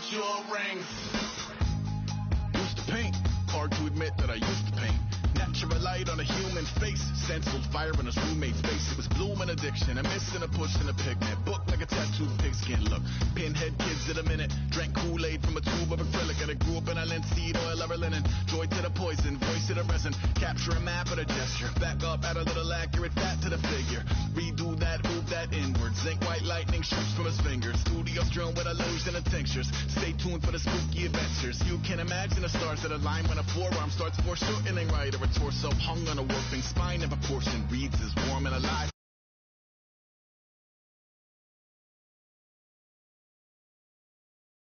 count your rings. Used to paint, hard to admit that I used to paint. Natural light on a human face, stenciled fire in his roommate's face. It was bloom and addiction, a miss and a push and a pigment. Book like a tattooed pigskin look. Pinhead kids in a minute, drank Kool-Aid from a tube of acrylic. And I grew up in a linseed oil or linen. Joy to the poison, voice to the resin. Capture a map of a gesture. Back up, add a little accurate fat to the figure. Redo that, move that inward. Zinc white lightning shoots from his fingers. Studio strewn with illusion and tinctures. Stay tuned for the spooky adventures. You can imagine the stars that align when a forearm starts foreshortening right. Or a torso hung on a warping spine of a portion. Reads as warm and alive.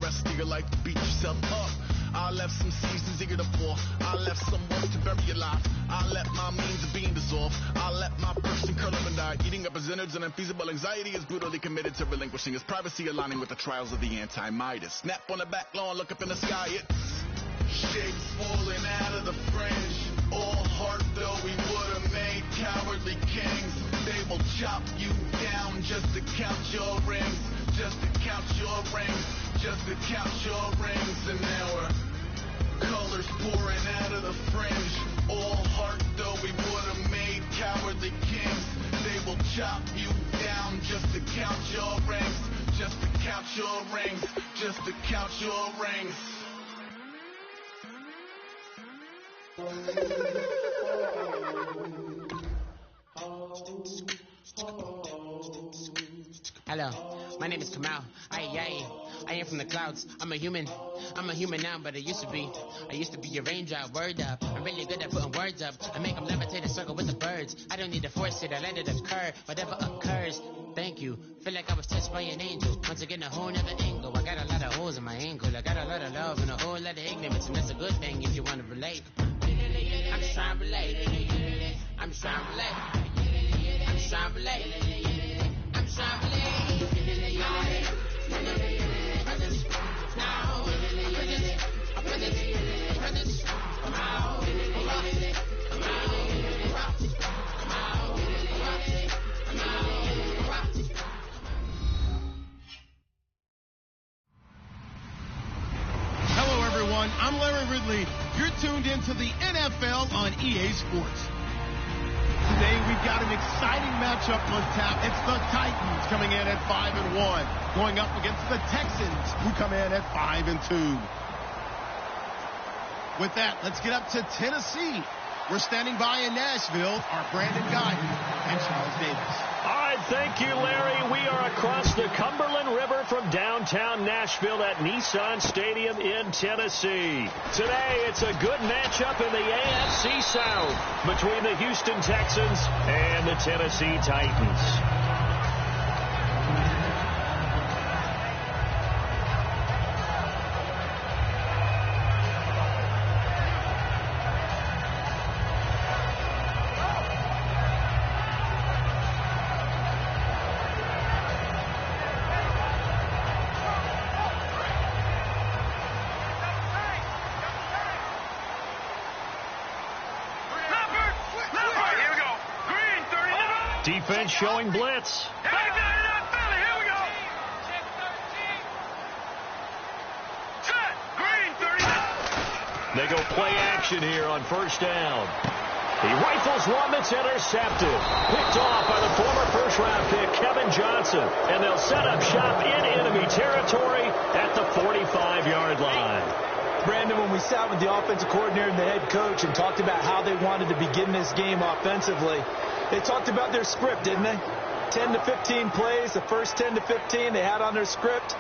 Rest of your life to beat yourself up. I left some seasons eager to fall. I left some work to bury your life. I let my means of being dissolve. I let my person curl up and die. Eating up his innards and unfeasible anxiety is brutally committed to relinquishing his privacy, aligning with the trials of the anti-Midas. Snap on the back lawn, look up in the sky. It's shapes falling out of the fringe. All heart though we would have made cowardly kings. They will chop you down just to count your rings. Just to count your rings. Just to count your rings. And now we're colors pouring out of the fringe. All heart though we would have made cowardly kings. They will chop you down just to count your rings. Just to count your rings. Just to count your rings. Hello, my name is Kamal. I am from the clouds. I'm a human now, but I used to be a raindrop. Word up, I'm really good at putting words up. I make them levitate and circle with the birds. I don't need to force it, I let it occur. Whatever occurs, thank you. Feel like I was touched by an angel. Once again, a whole nother angle. I got a lot of holes in my ankle. I got a lot of love and a whole lot of ignorance, and that's a good thing if you want to relate. I'm just trying to relate. I'm just trying to relate. I'm just trying to relate. I'm just trying to relate. Hello, everyone. I'm Larry Ridley. You're tuned into the NFL on EA Sports. Today, we've got an exciting matchup on tap. It's the Titans coming in at 5-1, going up against the Texans, who come in at 5-2. With that, let's get up to Tennessee. We're standing by in Nashville, our Brandon Guyton and Charles Davis. All right, thank you, Larry. We are across the Cumberland River from downtown Nashville at Nissan Stadium in Tennessee. Today, it's a good matchup in the AFC South between the Houston Texans and the Tennessee Titans. Defense showing blitz. Here we go. Set. Green, 39. They go play action here on first down. He rifles one that's intercepted. Picked off by the former first-round pick, Kevin Johnson. And they'll set up shop in enemy territory at the 45-yard line. Brandon, when we sat with the offensive coordinator and the head coach and talked about how they wanted to begin this game offensively, they talked about their script, didn't they? 10 to 15 plays, the first 10 to 15 they had on their script.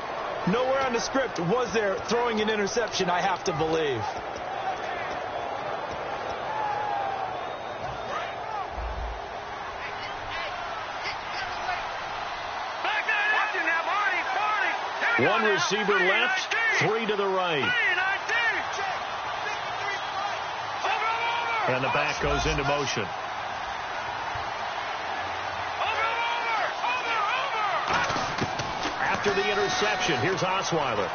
Nowhere on the script was there throwing an interception, I have to believe. One receiver left, three to the right. And the back goes into motion. After the interception, here's Osweiler.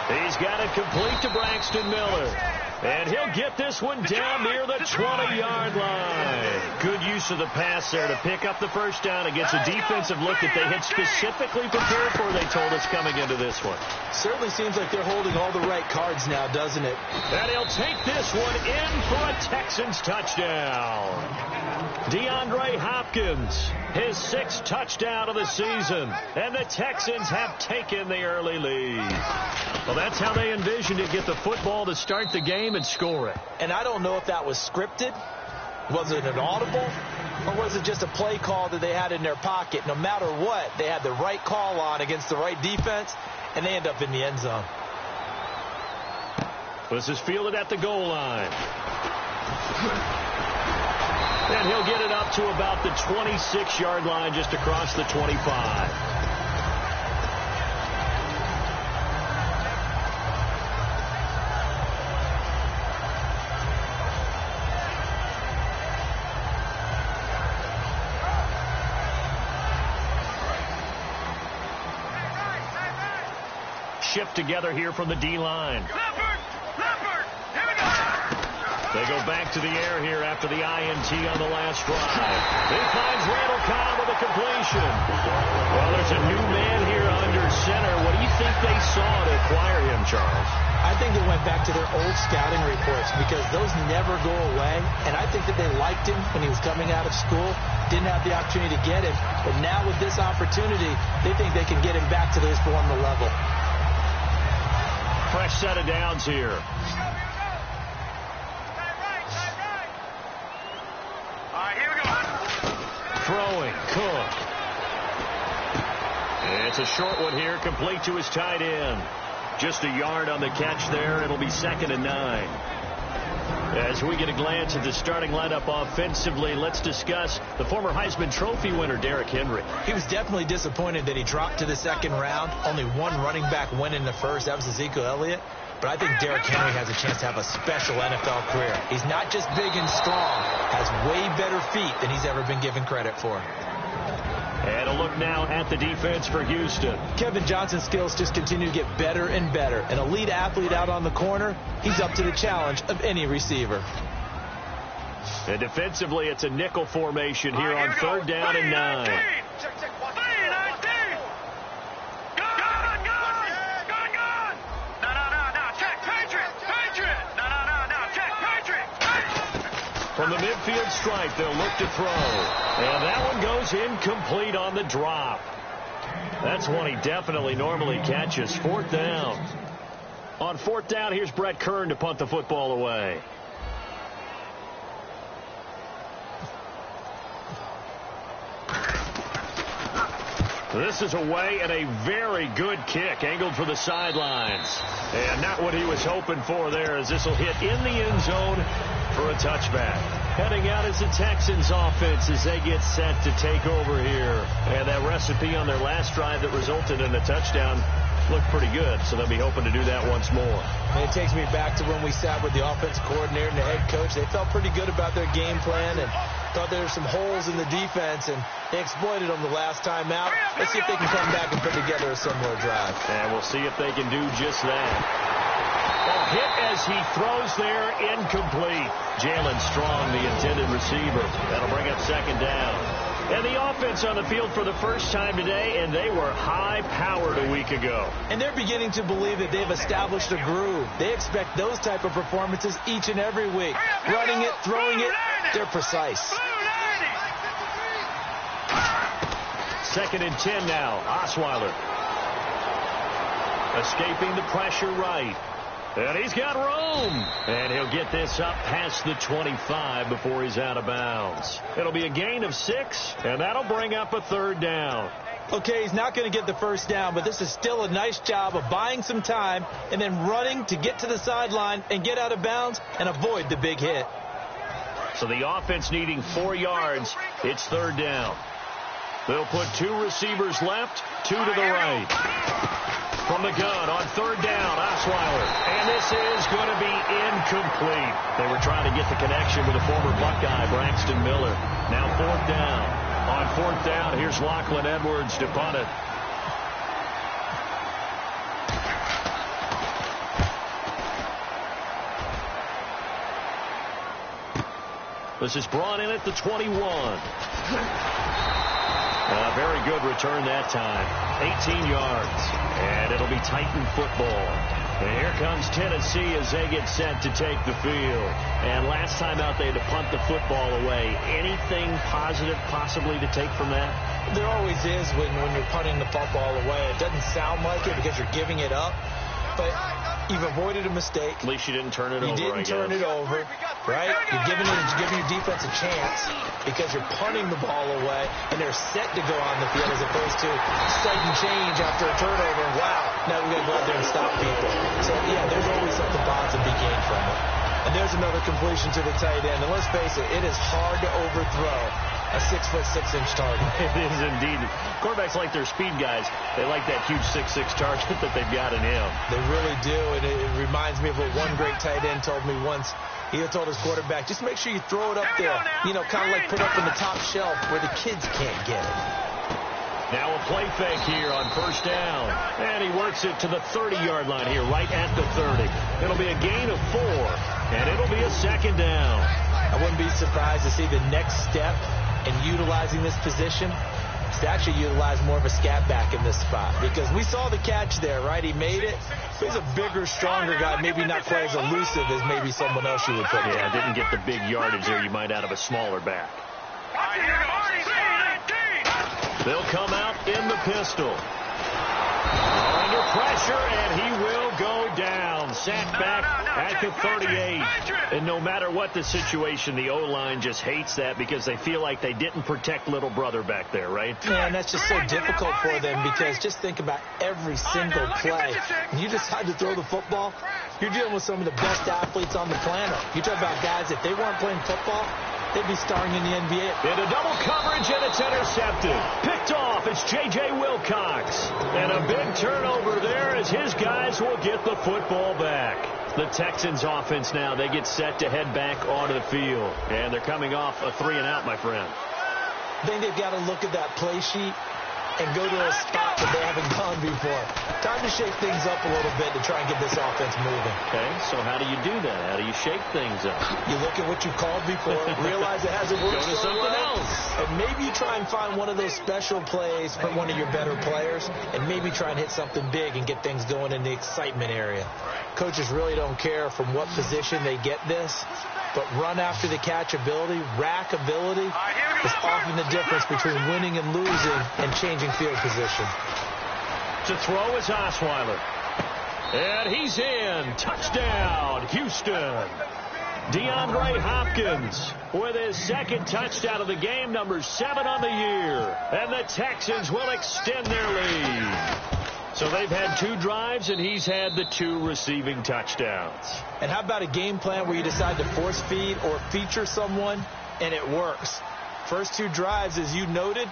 He's got it complete to Braxton Miller. And he'll get this one down near the 20-yard line. Good use of the pass there to pick up the first down against a defensive look that they had specifically prepared for, they told us, coming into this one. Certainly seems like they're holding all the right cards now, doesn't it? And he'll take this one in for a Texans touchdown. DeAndre Hopkins, his 6th touchdown of the season. And the Texans have taken the early lead. Well, that's how they envisioned it, get the football to start the game and score it. And I don't know if that was scripted. Was it an audible? Or was it just a play call that they had in their pocket? No matter what, they had the right call on against the right defense, and they end up in the end zone. This is fielded at the goal line. And he'll get it up to about the 26-yard line, just across the 25. Shift together here from the D-line. They go back to the air here after the INT on the last drive. He finds Randall Cobb with a completion. Well, there's a new man here under center. What do you think they saw to acquire him, Charles? I think they went back to their old scouting reports because those never go away. And I think that they liked him when he was coming out of school. Didn't have the opportunity to get him. But now with this opportunity, they think they can get him back to this former level. Fresh set of downs here. Throwing, Cook. It's a short one here, complete to his tight end. Just a yard on the catch there. It'll be 2nd and 9. As we get a glance at the starting lineup offensively, let's discuss the former Heisman Trophy winner, Derrick Henry. He was definitely disappointed that he dropped to the 2nd round. Only one running back went in the first. That was Ezekiel Elliott. But I think Derrick Henry has a chance to have a special NFL career. He's not just big and strong, has way better feet than he's ever been given credit for. And a look now at the defense for Houston. Kevin Johnson's skills just continue to get better and better. An elite athlete out on the corner, he's up to the challenge of any receiver. And defensively, it's a nickel formation here on 3rd down and 9. From the midfield stripe, they'll look to throw. And that one goes incomplete on the drop. That's one he definitely normally catches. 4th down. On 4th down, here's Brett Kern to punt the football away. This is away and a very good kick, angled for the sidelines. And not what he was hoping for there, as this will hit in the end zone for a touchback. Heading out is the Texans offense as they get set to take over here. And that recipe on their last drive that resulted in a touchdown looked pretty good, so they'll be hoping to do that once more. And it takes me back to when we sat with the offensive coordinator and the head coach. They felt pretty good about their game plan and thought there were some holes in the defense, and they exploited them the last time out. Let's see if they can come back and put together a similar drive. And we'll see if they can do just that. A hit as he throws there, incomplete. Jalen Strong, the intended receiver. That'll bring up 2nd down. And the offense on the field for the first time today, and they were high-powered a week ago. And they're beginning to believe that they've established a groove. They expect those type of performances each and every week. Running it, throwing it, they're precise. 2nd and 10 now. Osweiler escaping the pressure right. And he's got room. And he'll get this up past the 25 before he's out of bounds. It'll be a gain of 6, and that'll bring up a 3rd down. Okay, he's not going to get the first down, but this is still a nice job of buying some time and then running to get to the sideline and get out of bounds and avoid the big hit. So the offense needing 4 yards. It's 3rd down. They'll put 2 receivers left, 2 to the right. From the gun on 3rd down, Osweiler. And this is going to be incomplete. They were trying to get the connection with the former Buckeye, Braxton Miller. Now 4th down. On 4th down, here's Lachlan Edwards to punt it. This is brought in at the 21. A very good return that time. 18 yards. And it'll be Titan football. And here comes Tennessee as they get set to take the field. And last time out, they had to punt the football away. Anything positive possibly to take from that? There always is when you're punting the football away. It doesn't sound like it because you're giving it up. But you've avoided a mistake. At least you didn't turn it over, You didn't turn it over, right? You're giving your defense a chance because you're punting the ball away, and they're set to go on the field as opposed to sudden change after a turnover. Wow, now we've got to go out there and stop people. So, yeah, there's always something positive to be gained from it. And there's another completion to the tight end. And let's face it, it is hard to overthrow a 6'6" target. It is indeed. Quarterbacks like their speed guys. They like that huge 6'6" target that they've got in him. They really do, and it reminds me of what one great tight end told me once. He had told his quarterback, just make sure you throw it up there, kind of like put up in the top shelf where the kids can't get it. Now a play fake here on first down. And he works it to the 30-yard line here, right at the 30. It'll be a gain of 4, and it'll be a second down. I wouldn't be surprised to see the next step in utilizing this position is to actually utilize more of a scat back in this spot. Because we saw the catch there, right? He made it. He's a bigger, stronger guy, maybe not quite as elusive as maybe someone else you would put there. Yeah, didn't get the big yardage there you might out of a smaller back. They'll come out in the pistol. Under pressure, and he will go down. Sacked back at the 38. And no matter what the situation, the O-line just hates that because they feel like they didn't protect little brother back there, right? Yeah, and that's just so difficult for them because just think about every single play. When you decide to throw the football, you're dealing with some of the best athletes on the planet. You talk about guys, if they weren't playing football, they'd be starring in the NBA. Into double coverage, and it's intercepted. Picked off, it's J.J. Wilcox. And a big turnover there as his guys will get the football back. The Texans offense now, they get set to head back onto the field. And they're coming off a 3-and-out, my friend. I think they've got to look at that play sheet and go to a spot that they haven't gone before. Time to shake things up a little bit to try and get this offense moving. Okay, so how do you do that? How do you shake things up? You look at what you called before, realize it hasn't worked. Go to something else. And maybe you try and find one of those special plays for one of your better players, and maybe try and hit something big and get things going in the excitement area. Coaches really don't care from what position they get this, but run after the catch ability, rack ability, is often the difference between winning and losing and changing field position. To throw is Osweiler. And he's in. Touchdown, Houston. DeAndre Hopkins with his second touchdown of the game, number 7 on the year. And the Texans will extend their lead. So they've had 2 drives, and he's had the 2 receiving touchdowns. And how about a game plan where you decide to force feed or feature someone, and it works? First 2 drives, as you noted,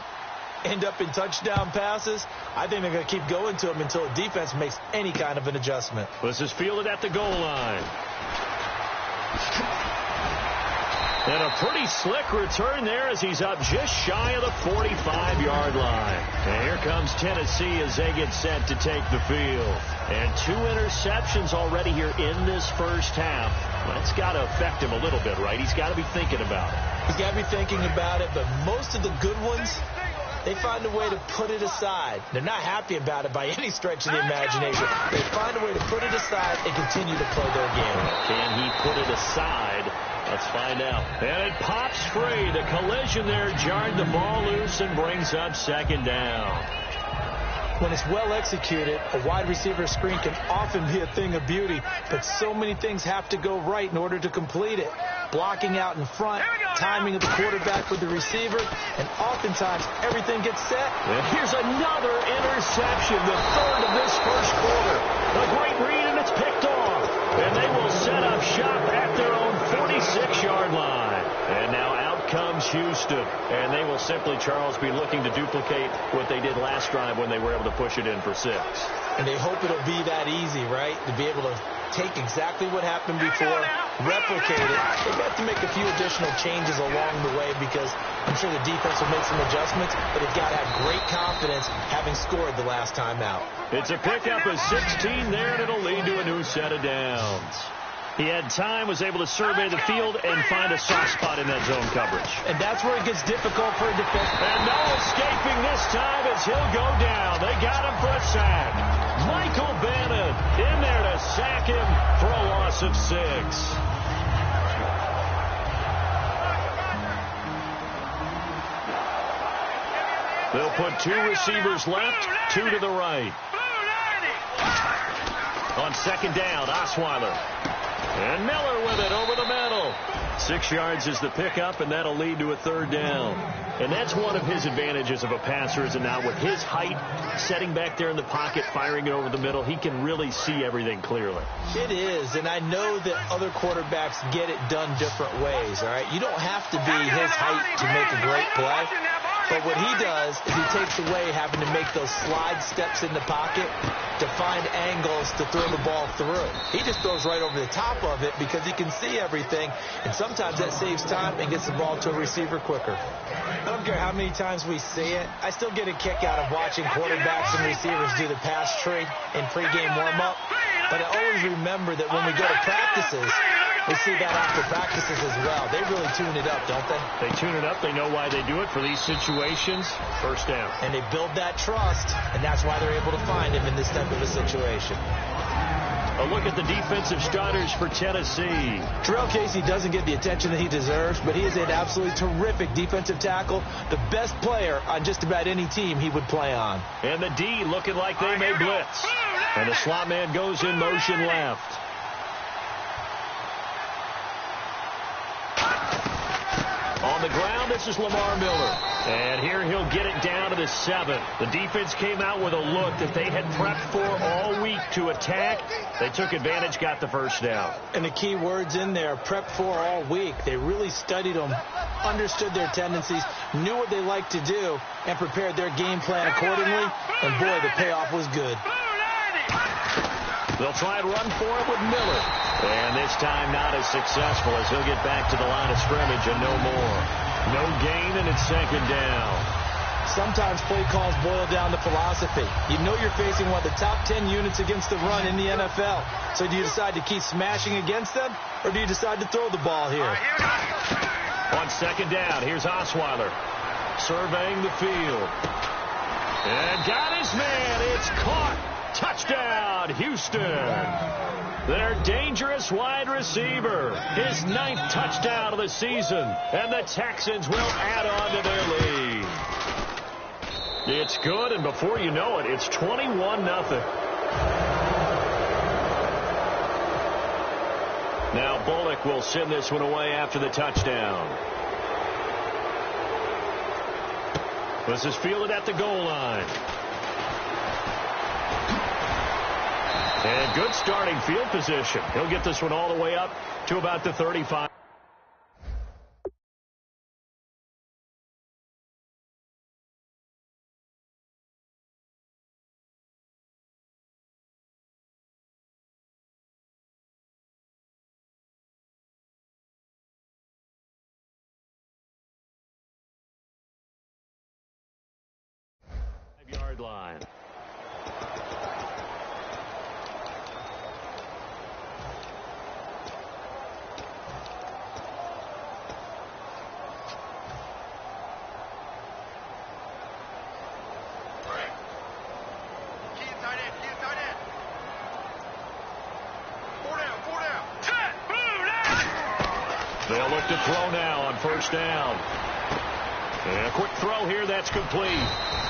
end up in touchdown passes. I think they're going to keep going to them until the defense makes any kind of an adjustment. This is fielded at the goal line. And a pretty slick return there as he's up just shy of the 45-yard line. And here comes Tennessee as they get set to take the field. And 2 interceptions already here in this first half. That's got to affect him a little bit, right? He's got to be thinking about it. He's got to be thinking about it, but most of the good ones, they find a way to put it aside. They're not happy about it by any stretch of the imagination. They find a way to put it aside and continue to play their game. Can he put it aside? Let's find out. And it pops free. The collision there jarred the ball loose and brings up second down. When it's well executed, a wide receiver screen can often be a thing of beauty, but so many things have to go right in order to complete it. Blocking out in front, timing of the quarterback with the receiver, and oftentimes everything gets set. And here's another interception, the 3rd of this first quarter. A great read, and it's picked off. And they will set up shop at their own 46-yard line. And now out comes Houston. And they will simply, Charles, be looking to duplicate what they did last drive when they were able to push it in for 6. And they hope it'll be that easy, right? To be able to take exactly what happened before, replicate it. They've got to make a few additional changes along the way because I'm sure the defense will make some adjustments, but they've got to have great confidence having scored the last time out. It's a pickup of 16 there, and it'll lead to a new set of downs. He had time, was able to survey the field and find a soft spot in that zone coverage. And that's where it gets difficult for a defense. And no escaping this time as he'll go down. They got him for a sack. Michael Bannon in there to sack him for a loss of 6. They'll put 2 receivers left, 2 to the right. On second down, Osweiler. And Miller with it over the middle. 6 yards is the pickup, and that'll lead to a 3rd down. And that's one of his advantages of a passer, is now with his height, setting back there in the pocket, firing it over the middle, he can really see everything clearly. It is, and I know that other quarterbacks get it done different ways, all right? You don't have to be his height to make a great play. But what he does is he takes away having to make those slide steps in the pocket to find angles to throw the ball through. He just throws right over the top of it because he can see everything, and sometimes that saves time and gets the ball to a receiver quicker. I don't care how many times we see it. I still get a kick out of watching quarterbacks and receivers do the pass tree in pregame warm-up. But I always remember that when we go to practices, we see that after practices as well. They really tune it up, don't they? They tune it up. They know why they do it for these situations. 1st down. And they build that trust, and that's why they're able to find him in this type of a situation. A look at the defensive starters for Tennessee. Terrell Casey doesn't get the attention that he deserves, but he is an absolutely terrific defensive tackle, the best player on just about any team he would play on. And the D looking like they may blitz. And the slot man goes in motion left. On the ground, this is Lamar Miller. And here he'll get it down to the 7. The defense came out with a look that they had prepped for all week to attack. They took advantage, got the 1st down. And the key words in there, prepped for all week. They really studied them, understood their tendencies, knew what they liked to do, and prepared their game plan accordingly. And boy, the payoff was good. They'll try and run for it with Miller. And this time not as successful as he'll get back to the line of scrimmage and no more. No gain, and it's 2nd down. Sometimes play calls boil down to philosophy. You know you're facing one of the top 10 units against the run in the NFL. So do you decide to keep smashing against them, or do you decide to throw the ball here? On 2nd down, here's Osweiler surveying the field. And got his man. It's caught. Touchdown, Houston. Their dangerous wide receiver. His 9th touchdown of the season. And the Texans will add on to their lead. It's good, and before you know it, it's 21-0. Now Bullock will send this one away after the touchdown. This is fielded at the goal line. And good starting field position. He'll get this one all the way up to about the 35. Yard line. They'll look to throw now on 1st down. And a quick throw here, that's complete.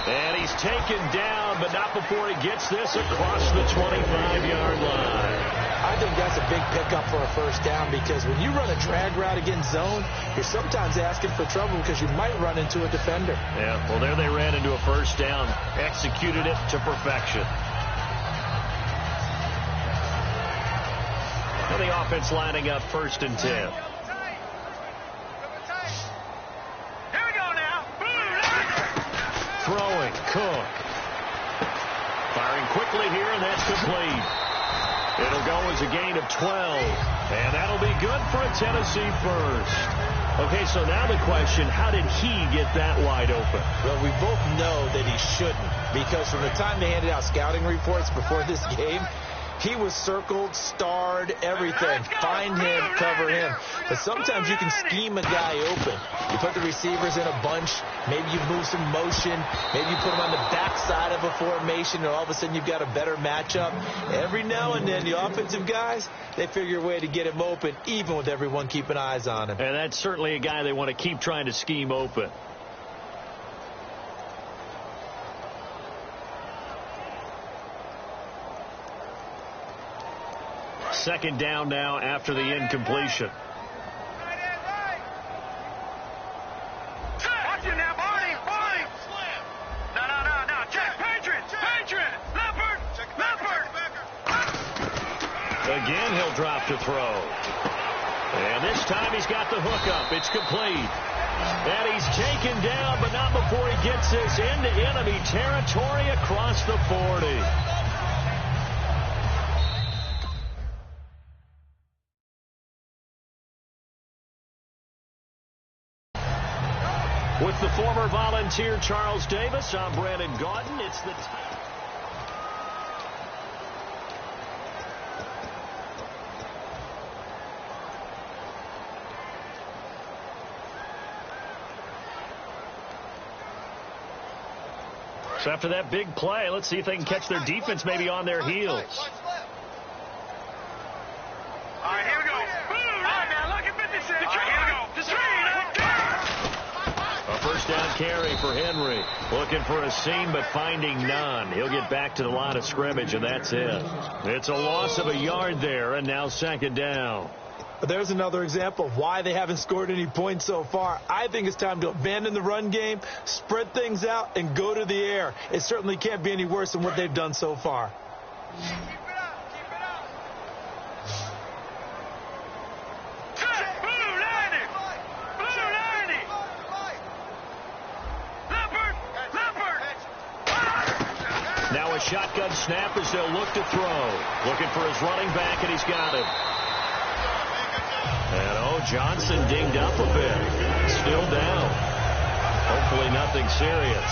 And he's taken down, but not before he gets this across the 25-yard line. I think that's a big pickup for a 1st down, because when you run a drag route against zone, you're sometimes asking for trouble because you might run into a defender. Yeah, well, there they ran into a 1st down, executed it to perfection. And the offense lining up 1st and 10. Throwing, Cook. Firing quickly here, and that's complete. It'll go as a gain of 12. And that'll be good for a Tennessee 1st. Okay, so now the question, how did he get that wide open? Well, we both know that he shouldn't, because from the time they handed out scouting reports before this game, He was circled, starred, everything. Find him, cover him. But sometimes you can scheme a guy open. You put the receivers in a bunch. Maybe you move some motion. Maybe you put them on the backside of a formation, and all of a sudden you've got a better matchup. Every now and then, the offensive guys, they figure a way to get him open, even with everyone keeping eyes on him. And that's certainly a guy they want to keep trying to scheme open. Second down now after the incompletion. Watch it now, Barney. No. Check. Patriot. Leopard. Again, he'll drop to throw. And this time he's got the hook up. It's complete. And he's taken down, but not before he gets this into enemy territory across the 40. With the former Volunteer Charles Davis, I'm Brandon Gaudin. It's the So after that big play, let's see if they can catch their defense maybe on their heels. All right, here we go. All right, now look at 56. All right, here we go. A first down carry for Henry. Looking for a seam, but finding none. He'll get back to the line of scrimmage, and that's it. It's a loss of a yard there, and now second down. There's another example of why they haven't scored any points so far. I think it's time to abandon the run game, spread things out, and go to the air. It certainly can't be any worse than what they've done so far. Now a shotgun snap as they'll look to throw. Looking for his running back, and he's got him. And, Johnson dinged up a bit. Still down. Hopefully nothing serious.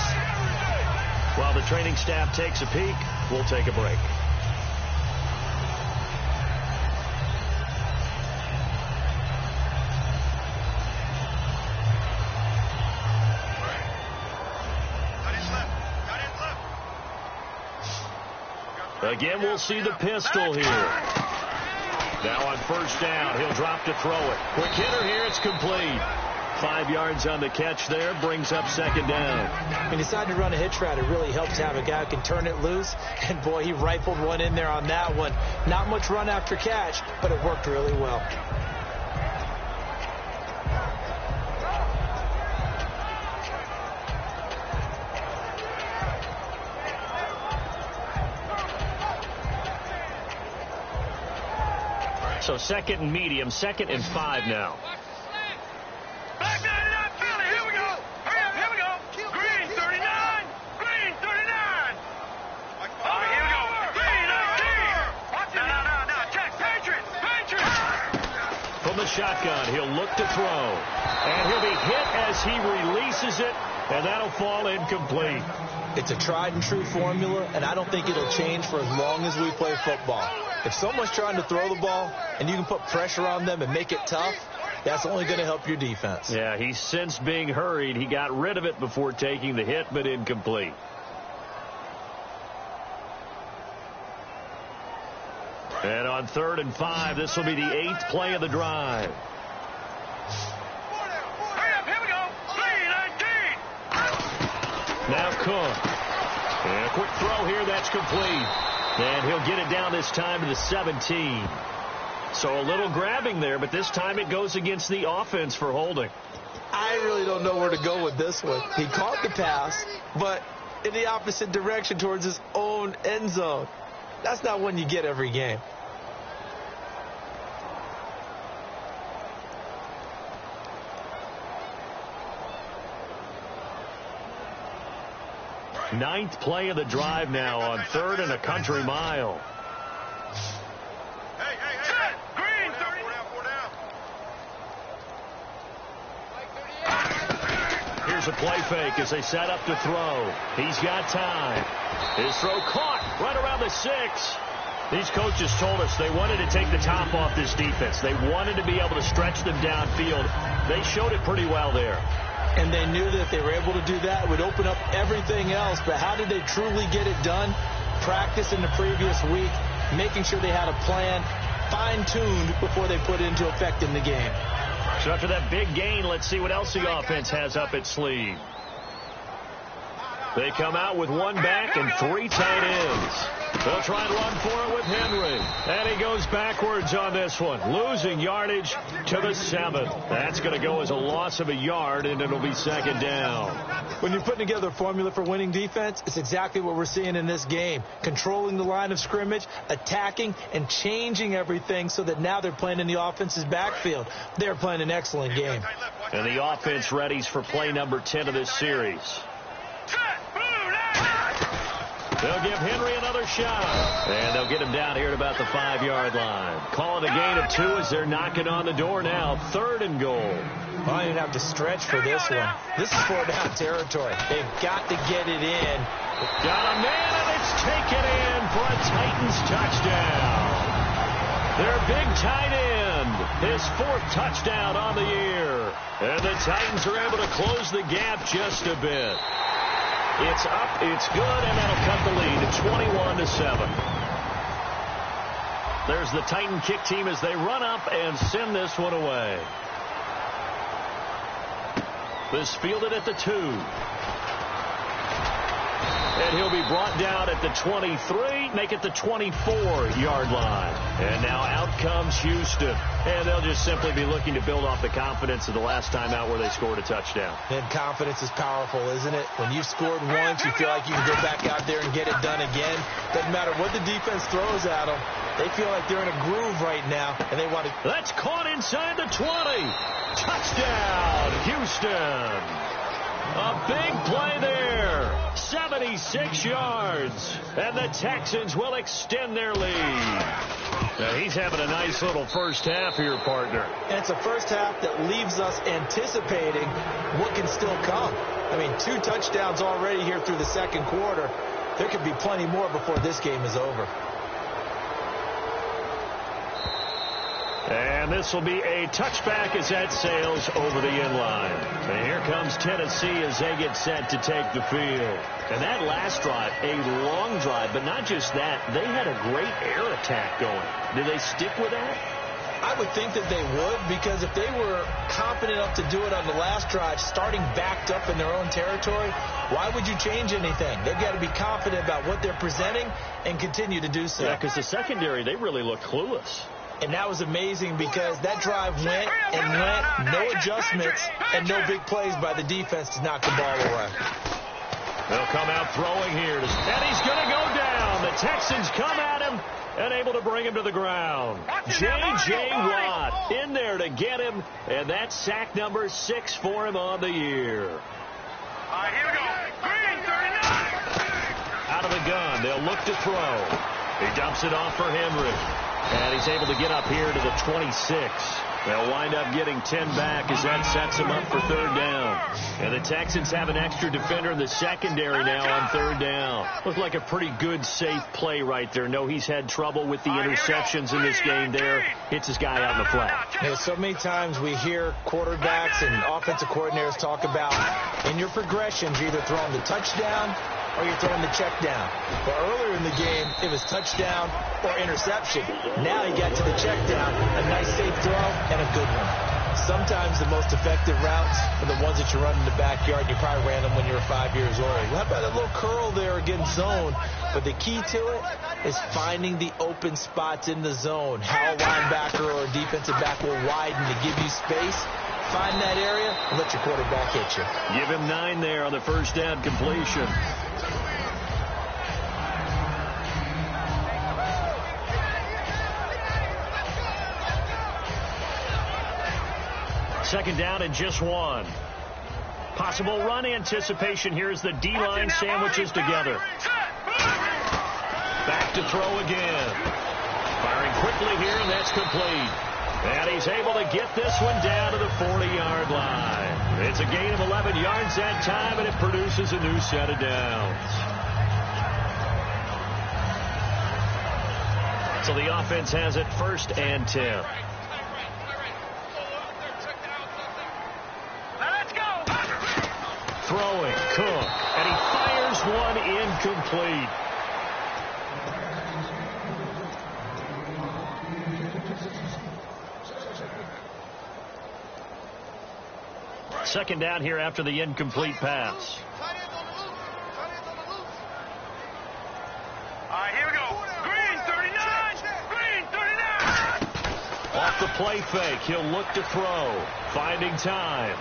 While the training staff takes a peek, we'll take a break. Again, we'll see the pistol here. Now on first down, he'll drop to throw it. Quick hitter here, it's complete. 5 yards on the catch there, brings up second down. When you decide to run a hitch route, it really helps to have a guy who can turn it loose. And, boy, he rifled one in there on that one. Not much run after catch, but it worked really well. So second and medium, 2nd and 5 now. Back 99, Philly, here we go. Hurry up, here we go. Green 39. All right, here we go. Green 19. Watch it. No. Check. Patriot. From the shotgun, he'll look to throw. And he'll be hit as he releases it, and that'll fall incomplete. It's a tried and true formula, and I don't think it'll change for as long as we play football. If someone's trying to throw the ball and you can put pressure on them and make it tough, that's only going to help your defense. Yeah, he's since being hurried. He got rid of it before taking the hit, but incomplete. And on 3rd and 5, this will be the 8th play of the drive. Hurry up, here we go. Green 19. Now Cook. And a quick throw here, that's complete. And he'll get it down this time to the 17. So a little grabbing there, but this time it goes against the offense for holding. I really don't know where to go with this one. He caught the pass, but in the opposite direction towards his own end zone. That's not one you get every game. Ninth play of the drive now on 3rd and a country mile. Hey. Green 30. 4 down. Here's a play fake as they set up to throw. He's got time. His throw caught right around the 6. These coaches told us they wanted to take the top off this defense. They wanted to be able to stretch them downfield. They showed it pretty well there. And they knew that if they were able to do that, it would open up everything else. But how did they truly get it done? Practice in the previous week, making sure they had a plan, fine-tuned before they put it into effect in the game. So after that big gain, let's see what else the offense has up its sleeve. They come out with one back and 3 tight ends. They'll try and run for it with Henry. And he goes backwards on this one, losing yardage to the 7. That's going to go as a loss of a yard, and it'll be 2nd down. When you're putting together a formula for winning defense, it's exactly what we're seeing in this game. Controlling the line of scrimmage, attacking, and changing everything so that now they're playing in the offense's backfield. They're playing an excellent game. And the offense readies for play number 10 of this series. They'll give Henry another shot. And they'll get him down here at about the 5-yard line. Call it a gain of 2 as they're knocking on the door now. 3rd and goal. Well, I didn't have to stretch for this one. This is 4-down territory. They've got to get it in. Got a man, and it's taken in for a Titans touchdown. Their big tight end, his 4th touchdown on the year. And the Titans are able to close the gap just a bit. It's up, it's good, and that'll cut the lead to 21-7. There's the Titan kick team as they run up and send this one away. This fielded at the 2. And he'll be brought down at the 23, make it the 24-yard line. And now out comes Houston. And they'll just simply be looking to build off the confidence of the last time out where they scored a touchdown. And confidence is powerful, isn't it? When you've scored once, you feel like you can go back out there and get it done again. Doesn't matter what the defense throws at them. They feel like they're in a groove right now, and they want to... That's caught inside the 20. Touchdown, Houston. A big play there. 76 yards. And the Texans will extend their lead. Now, he's having a nice little first half here, partner. And it's a first half that leaves us anticipating what can still come. I mean, 2 touchdowns already here through the 2nd quarter. There could be plenty more before this game is over. And this will be a touchback as that sails over the inline. And here comes Tennessee as they get set to take the field. And that last drive, a long drive, but not just that. They had a great air attack going. Do they stick with that? I would think that they would, because if they were confident enough to do it on the last drive, starting backed up in their own territory, why would you change anything? They've got to be confident about what they're presenting and continue to do so. Yeah, because the secondary, they really look clueless. And that was amazing because that drive went and went, no adjustments, and no big plays by the defense to knock the ball away. They'll come out throwing here, and he's going to go down. The Texans come at him and able to bring him to the ground. J.J. Watt in there to get him, and that's sack number 6 for him on the year. All right, here we go. Green, 39. Out of the gun, they'll look to throw. He dumps it off for Henry. And he's able to get up here to the 26. They'll wind up getting 10 back as that sets him up for 3rd down. And the Texans have an extra defender in the secondary now on 3rd down. Looked like a pretty good, safe play right there. No, he's had trouble with the interceptions in this game there. Hits his guy out in the flat. You know, so many times we hear quarterbacks and offensive coordinators talk about in your progressions, you're either throwing the touchdown or you're throwing the check down. But earlier in the game, it was touchdown or interception. Now he got to the check down, a nice safe throw, and a good one. Sometimes the most effective routes are the ones that you run in the backyard. You probably ran them when you were 5 years old. How about a little curl there against zone? But the key to it is finding the open spots in the zone. How a linebacker or a defensive back will widen to give you space. Find that area and let your quarterback hit you. Give him 9 there on the first down completion. Second down and just 1. Possible run anticipation here as the D-line sandwiches together. Back to throw again. Firing quickly here, and that's complete. And he's able to get this one down to the 40-yard line. It's a gain of 11 yards that time, and it produces a new set of downs. So the offense has it 1st and 10. Throwing, Cook, and he fires one incomplete. Second down here after the incomplete pass. All right, here we go. Green, 39. Green, 39. Off the play fake, he'll look to throw. Finding time.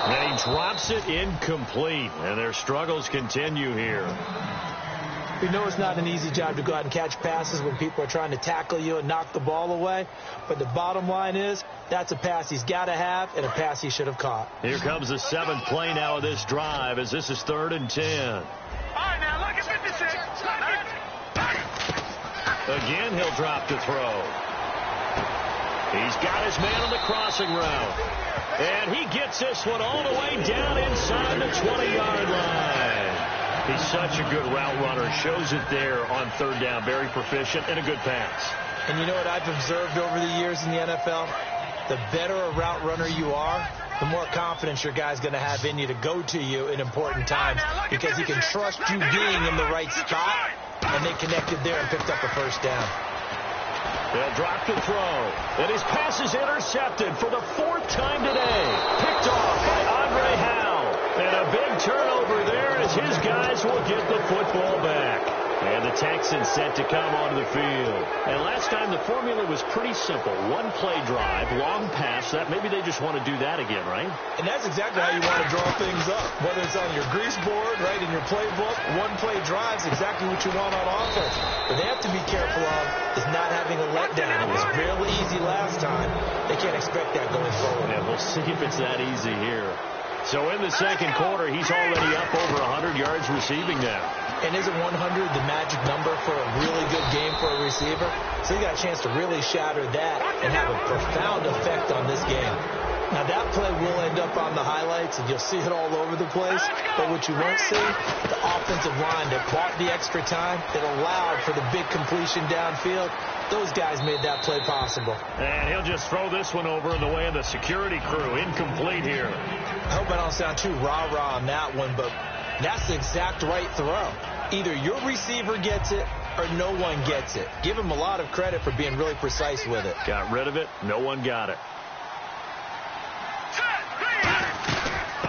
And he drops it incomplete. And their struggles continue here. We know it's not an easy job to go out and catch passes when people are trying to tackle you and knock the ball away. But the bottom line is, that's a pass he's got to have and a pass he should have caught. Here comes the 7th play now of this drive as this is 3rd and 10. All right, now look at 56. Again, he'll drop to throw. He's got his man on the crossing route. And he gets this one all the way down inside the 20-yard line. He's such a good route runner. Shows it there on 3rd down. Very proficient and a good pass. And you know what I've observed over the years in the NFL? The better a route runner you are, the more confidence your guy's going to have in you to go to you in important times because he can trust you being in the right spot, and they connected there and picked up a 1st down. They'll drop to throw. And his pass is intercepted for the 4th time today. Picked off by Andre Howell. And a big turnover there as his guys will get the football back. And the Texans set to come onto the field. And last time the formula was pretty simple. 1 play drive, long pass. That maybe they just want to do that again, right? And that's exactly how you want to draw things up. Whether it's on your grease board, right, in your playbook, 1 play drive is exactly what you want on offense. But they have to be careful of is not having a letdown. It was real easy last time. They can't expect that going forward. Yeah, we'll see if it's that easy here. So in the 2nd quarter, he's already up over 100 yards receiving now. And isn't 100 the magic number for a really good game for a receiver? So you got a chance to really shatter that and have a profound effect on this game. Now that play will end up on the highlights, and you'll see it all over the place. But what you won't see, the offensive line that bought the extra time, that allowed for the big completion downfield, those guys made that play possible. And he'll just throw this one over in the way of the security crew. Incomplete here. I hope I don't sound too rah-rah on that one, but that's the exact right throw. Either your receiver gets it or no one gets it. Give him a lot of credit for being really precise with it. Got rid of it. No one got it.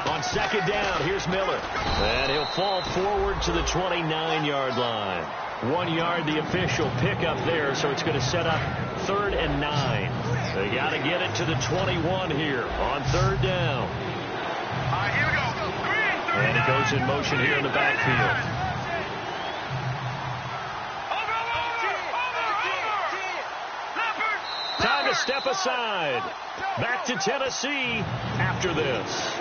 On 2nd down, here's Miller. And he'll fall forward to the 29-yard line. 1 yard, the official pickup there, so it's going to set up 3rd and 9. They got to get it to the 21 here on 3rd down. All right, here we go. Green, And it goes in motion here in the backfield. Time to step aside. Back to Tennessee after this.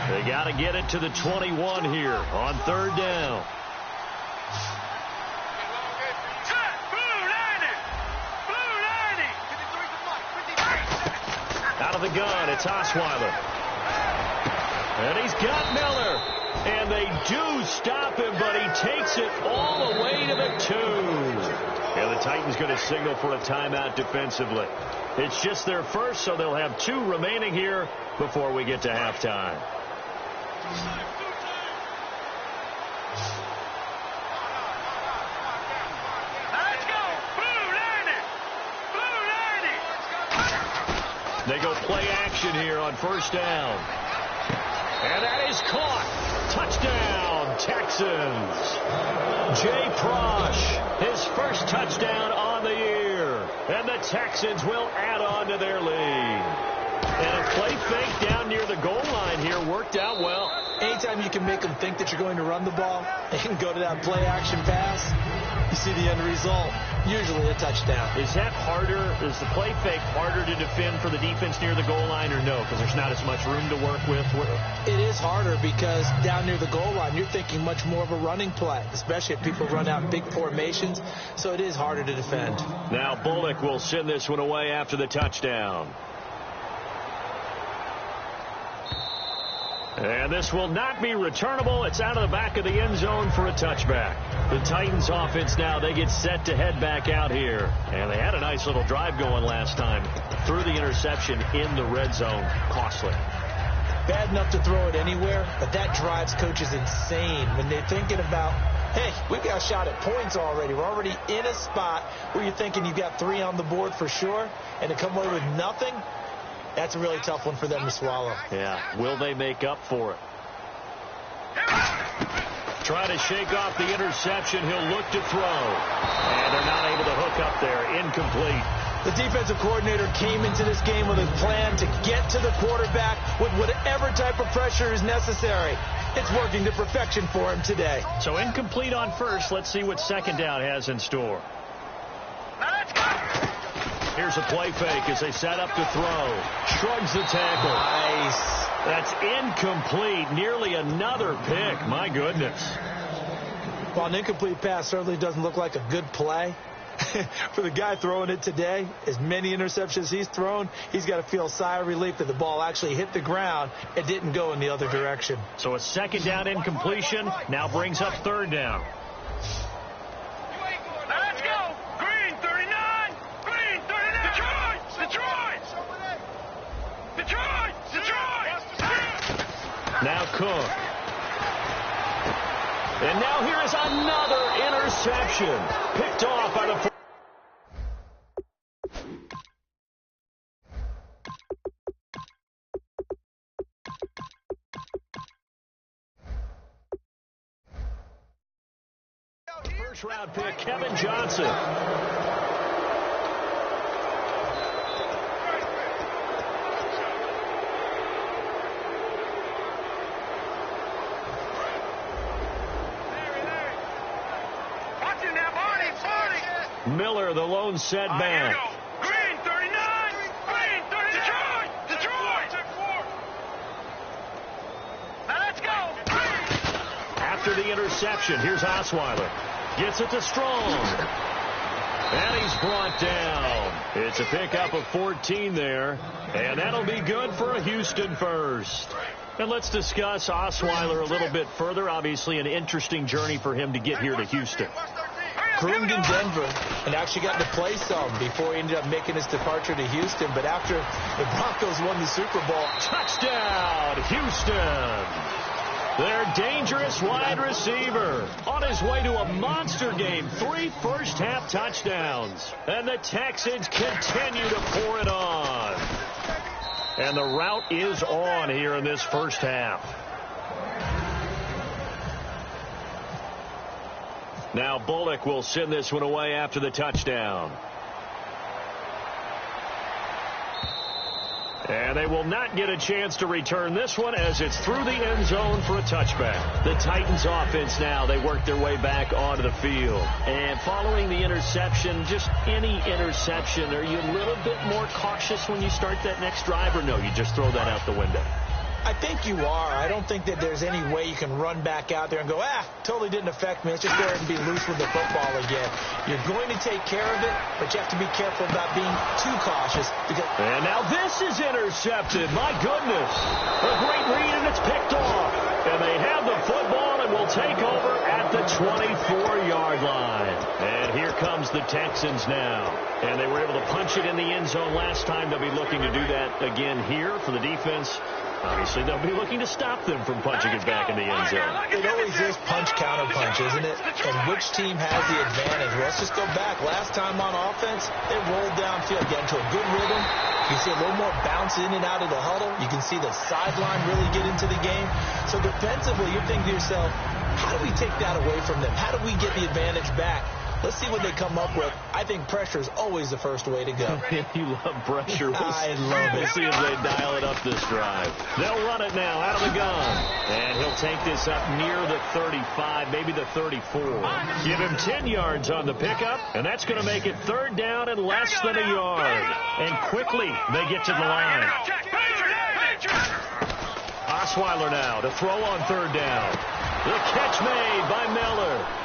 They got to get it to the 21 here on 3rd down. Out of the gun, it's Osweiler. And he's got Miller. And they do stop him, but he takes it all the way to the 2. And the Titans going to signal for a timeout defensively. It's just their first, so they'll have 2 remaining here before we get to halftime. They go play action here on 1st down. And that is caught. Touchdown, Texans. Jay Prosh, his first touchdown on the year. And the Texans will add on to their lead. And a play fake down near the goal line here worked out well. Anytime you can make them think that you're going to run the ball and go to that play action pass, you see the end result. usually a touchdown. Is that harder? Is the play fake harder to defend for the defense near the goal line, or no? Because there's not as much room to work with? It is harder because down near the goal line, you're thinking much more of a running play, especially if people run out big formations. So it is harder to defend. Now Bullock will send this one away after the touchdown. And this will not be returnable. It's out of the back of the end zone for a touchback. The Titans offense now, they get set to head back out here. And they had a nice little drive going last time. Threw the interception in the red zone. Costly. Bad enough to throw it anywhere, but that drives coaches insane when they're thinking about, hey, we've got a shot at points already. We're already in a spot where you're thinking you've got 3 on the board for sure, and to come away with nothing, that's a really tough one for them to swallow. Yeah. Will they make up for it? Try to shake off the interception. He'll look to throw. And they're not able to hook up there. Incomplete. The defensive coordinator came into this game with a plan to get to the quarterback with whatever type of pressure is necessary. It's working to perfection for him today. So incomplete on first. Let's see what second down has in store. Here's a play fake as they set up to throw. Shrugs the tackle. Nice. That's incomplete. Nearly another pick. My goodness. Well, an incomplete pass certainly doesn't look like a good play. For the guy throwing it today, as many interceptions he's thrown, he's got to feel a sigh of relief that the ball actually hit the ground and didn't go in the other direction. So a second down incompletion now brings up third down. Let's go. Green 39. Green 39. Detroit. Now Cook. And now here is another interception. Picked off by the... First round pick, Kevin Johnson. Miller, the lone setback. Green 39. Green 39. Detroit. Now let's go. After the interception, here's Osweiler. Gets it to Strong. And he's brought down. It's a pickup of 14 there. And that'll be good for a Houston first. And let's discuss Osweiler a little bit further. Obviously an interesting journey for him to get here to Houston. Groomed in Denver and actually got to play some before he ended up making his departure to Houston. But after the Broncos won the Super Bowl, touchdown, Houston. Their dangerous wide receiver on his way to a monster game. 3 first-half touchdowns. And the Texans continue to pour it on. And the route is on here in this first half. Now Bullock will send this one away after the touchdown. And they will not get a chance to return this one as it's through the end zone for a touchback. The Titans offense now, they work their way back onto the field. And following the interception, just any interception, are you a little bit more cautious when you start that next drive, or no, you just throw that out the window? I think you are. I don't think that there's any way you can run back out there and go, totally didn't affect me. Let's just go ahead and be loose with the football again. You're going to take care of it, but you have to be careful about being too cautious. And now this is intercepted. My goodness. A great read, and it's picked off. And they have the football and will take over at the 24-yard line. And here comes the Texans now. And they were able to punch it in the end zone last time. They'll be looking to do that again here for the defense. Obviously, they'll be looking to stop them from punching it back in the end zone. It always is punch-counter-punch, isn't it? And which team has the advantage? Well, let's just go back. Last time on offense, they rolled downfield, get into a good rhythm. You see a little more bounce in and out of the huddle. You can see the sideline really get into the game. So defensively, you're thinking to yourself, how do we take that away from them? How do we get the advantage back? Let's see what they come up with. I think pressure is always the first way to go. You love pressure. I love it. We'll see if they dial it up this drive. They'll run it now out of the gun. And he'll take this up near the 35, maybe the 34. Give him 10 yards on the pickup, and that's going to make it third down and less than a yard. And quickly, they get to the line. Osweiler now to throw on third down. The catch made by Miller.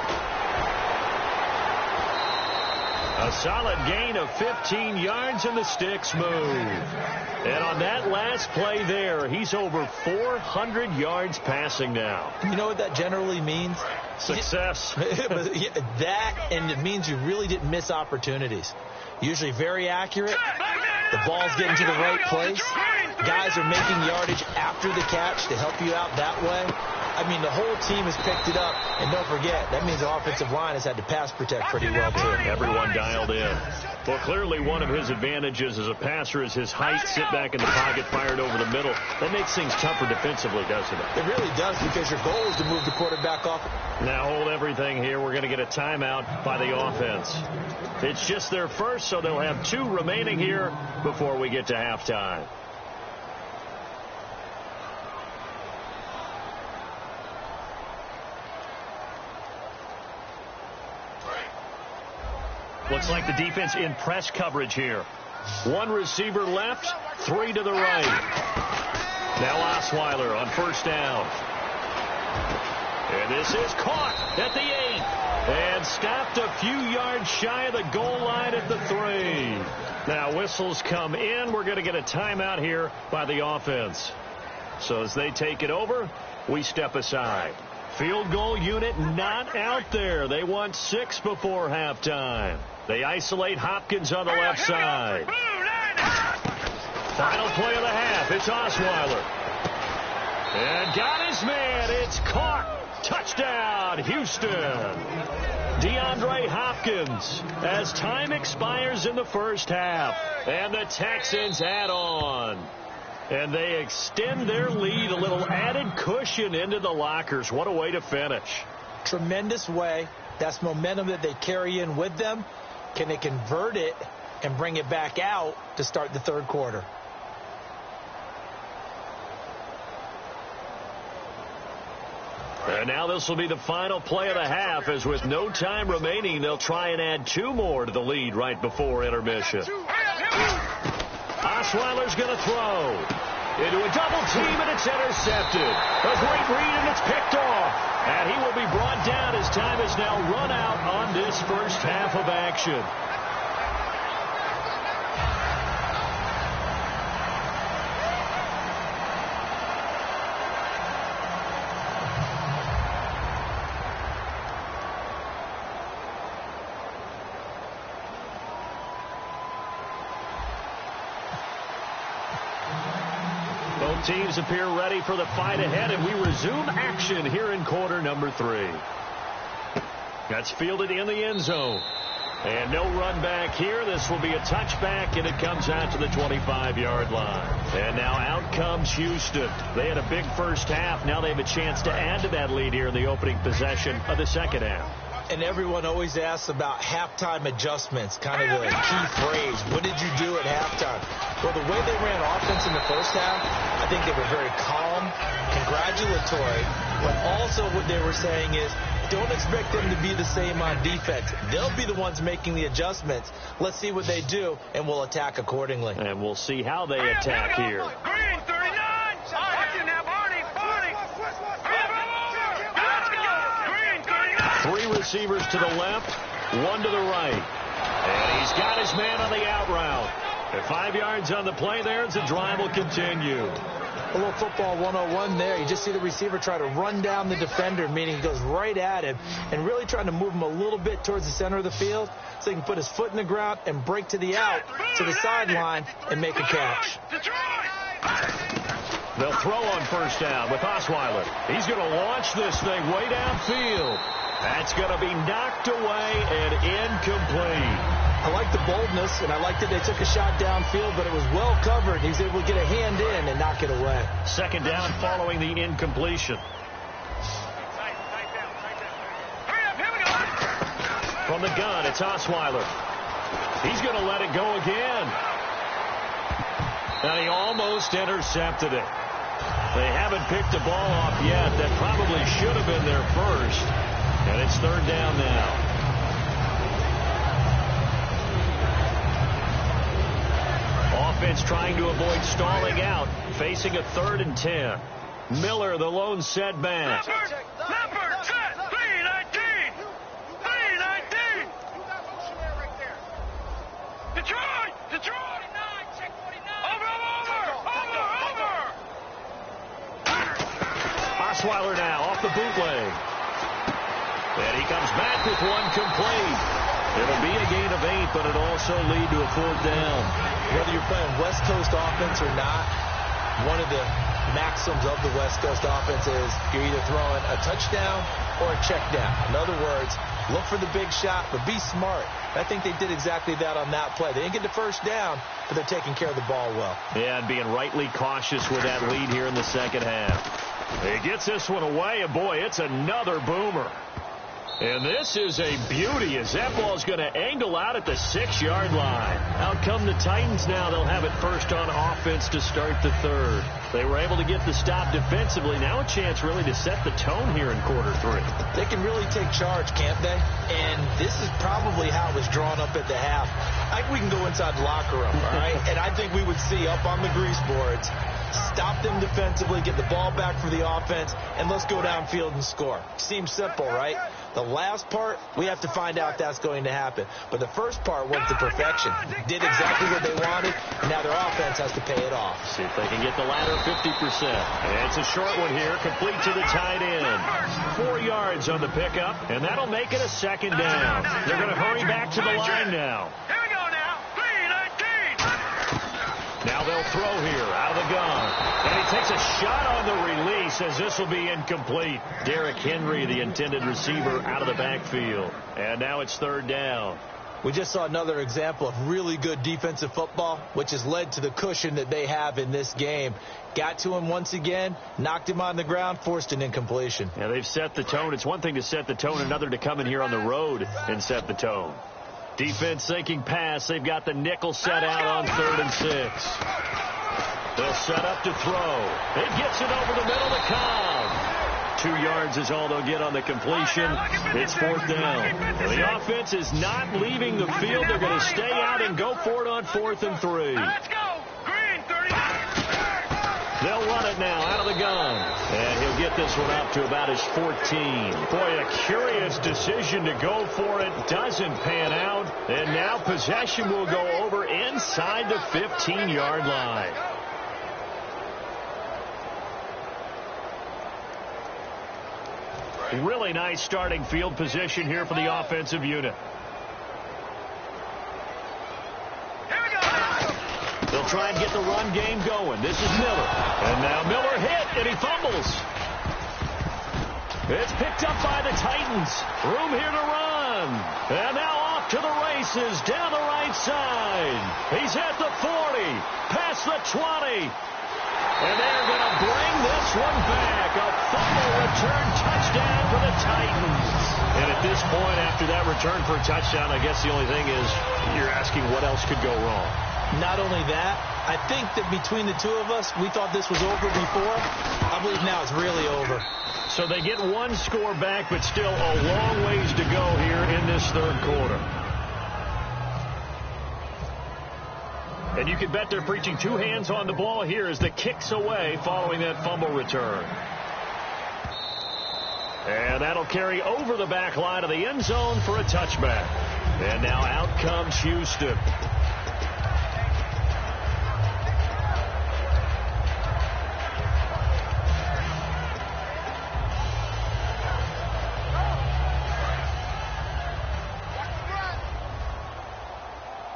A solid gain of 15 yards, and the sticks move. And on that last play there, he's over 400 yards passing now. You know what that generally means? Success. That, and it means you really didn't miss opportunities. Usually very accurate. The ball's getting to the right place. Guys are making yardage after the catch to help you out that way. I mean, the whole team has picked it up. And don't forget, that means the offensive line has had to pass protect pretty well, too. Everyone dialed in. Well, clearly one of his advantages as a passer is his height. Sit back in the pocket, fired over the middle. That makes things tougher defensively, doesn't it? It really does, because your goal is to move the quarterback off. Now hold everything here. We're going to get a timeout by the offense. It's just their first, so they'll have 2 remaining here before we get to halftime. Looks like the defense in press coverage here. 1 receiver left, 3 to the right. Now Osweiler on first down. And this is caught at the 8. And stopped a few yards shy of the goal line at the 3. Now whistles come in. We're going to get a timeout here by the offense. So as they take it over, we step aside. Field goal unit not out there. They want 6 before halftime. They isolate Hopkins on the left side. Final play of the half. It's Osweiler. And got his man. It's caught. Touchdown, Houston. DeAndre Hopkins as time expires in the first half. And the Texans add on. And they extend their lead, a little added cushion into the lockers. What a way to finish. Tremendous way. That's momentum that they carry in with them. Can they convert it and bring it back out to start the third quarter? And now this will be the final play of the half, as with no time remaining, they'll try and add 2 more to the lead right before intermission. Osweiler's going to throw into a double team, and it's intercepted. A great read, and it's picked off. And he will be brought down as time is now run out on this first half of action. Both teams appear ready for the fight ahead, and we resume action here in quarter number 3. That's fielded in the end zone. And no run back here. This will be a touchback, and it comes out to the 25-yard line. And now out comes Houston. They had a big first half. Now they have a chance to add to that lead here in the opening possession of the second half. And everyone always asks about halftime adjustments, kind of the key phrase. What did you do at halftime? Well, the way they ran offense in the first half, I think they were very calm, congratulatory, but also what they were saying is, don't expect them to be the same on defense. They'll be the ones making the adjustments. Let's see what they do, and we'll attack accordingly. And we'll see how they attack here. Green, 39. Watch it now, Barney. Green, 39. 3 receivers to the left, 1 to the right. And he's got his man on the out route. At 5 yards on the play there, as the drive will continue. A little football 101 there. You just see the receiver try to run down the defender, meaning he goes right at him, and really trying to move him a little bit towards the center of the field so he can put his foot in the ground and break to the out, to the sideline, and make a catch. They'll throw on first down with Osweiler. He's going to launch this thing way downfield. That's going to be knocked away and incomplete. I like the boldness, and I like that they took a shot downfield, but it was well covered. He was able to get a hand in and knock it away. Second down following the incompletion. From the gun, it's Osweiler. He's going to let it go again. And he almost intercepted it. They haven't picked the ball off yet. That probably should have been their first. And it's third down now. Offense trying to avoid stalling out, facing a 3rd and 10. Miller, the lone setback. Number set, 319. 319. Detroit. Check 49. Over. Osweiler now off the bootleg. And he comes back with one complete. It'll be a gain of 8, but it'll also lead to a 4th down. Whether you're playing West Coast offense or not, one of the maxims of the West Coast offense is you're either throwing a touchdown or a check down. In other words, look for the big shot, but be smart. I think they did exactly that on that play. They didn't get the first down, but they're taking care of the ball well. Yeah, and being rightly cautious with that lead here in the second half. He gets this one away, and boy, it's another boomer. And this is a beauty as that ball's going to angle out at the 6-yard line. Out come the Titans now. They'll have it first on offense to start the third. They were able to get the stop defensively. Now a chance really to set the tone here in quarter 3. They can really take charge, can't they? And this is probably how it was drawn up at the half. I think we can go inside the locker room, all right? And I think we would see up on the grease boards, stop them defensively, get the ball back for the offense, and let's go downfield and score. Seems simple, right? The last part, we have to find out if that's going to happen. But the first part went to perfection. Did exactly what they wanted, and now their offense has to pay it off. See if they can get the latter 50%. And it's a short one here, complete to the tight end. 4 yards on the pickup, and that'll make it a 2nd down. They're going to hurry back to the line now. Here we go now. 319. Now they'll throw here out of the gun. And he takes a shot on the release as this will be incomplete. Derrick Henry, the intended receiver, out of the backfield. And now it's 3rd down. We just saw another example of really good defensive football, which has led to the cushion that they have in this game. Got to him once again, knocked him on the ground, forced an incompletion. Yeah, they've set the tone. It's one thing to set the tone, another to come in here on the road and set the tone. Defense thinking pass. They've got the nickel set out on 3rd and 6. They'll set up to throw. It gets it over the middle to Cobb. 2 yards is all they'll get on the completion. It's 4th down. The offense is not leaving the field. They're going to stay out and go for it on 4th and 3. Let's go. Green 30. They'll run it now out of the gun. And he'll get this one up to about his 14. Boy, a curious decision to go for it. Doesn't pan out. And now possession will go over inside the 15-yard line. Really nice starting field position here for the offensive unit. Here we go. They'll try and get the run game going. This is Miller. And now Miller hit, and he fumbles. It's picked up by the Titans. Room here to run. And now off to the races down the right side. He's at the 40, past the 20. And they're going to bring this one back. A fumble return touchdown for the Titans. And at this point, after that return for a touchdown, I guess the only thing is you're asking what else could go wrong. Not only that, I think that between the two of us, we thought this was over before. I believe now it's really over. So they get one score back, but still a long ways to go here in this third quarter. And you can bet they're preaching 2 hands on the ball here as the kick's away following that fumble return. And that'll carry over the back line of the end zone for a touchback. And now out comes Houston.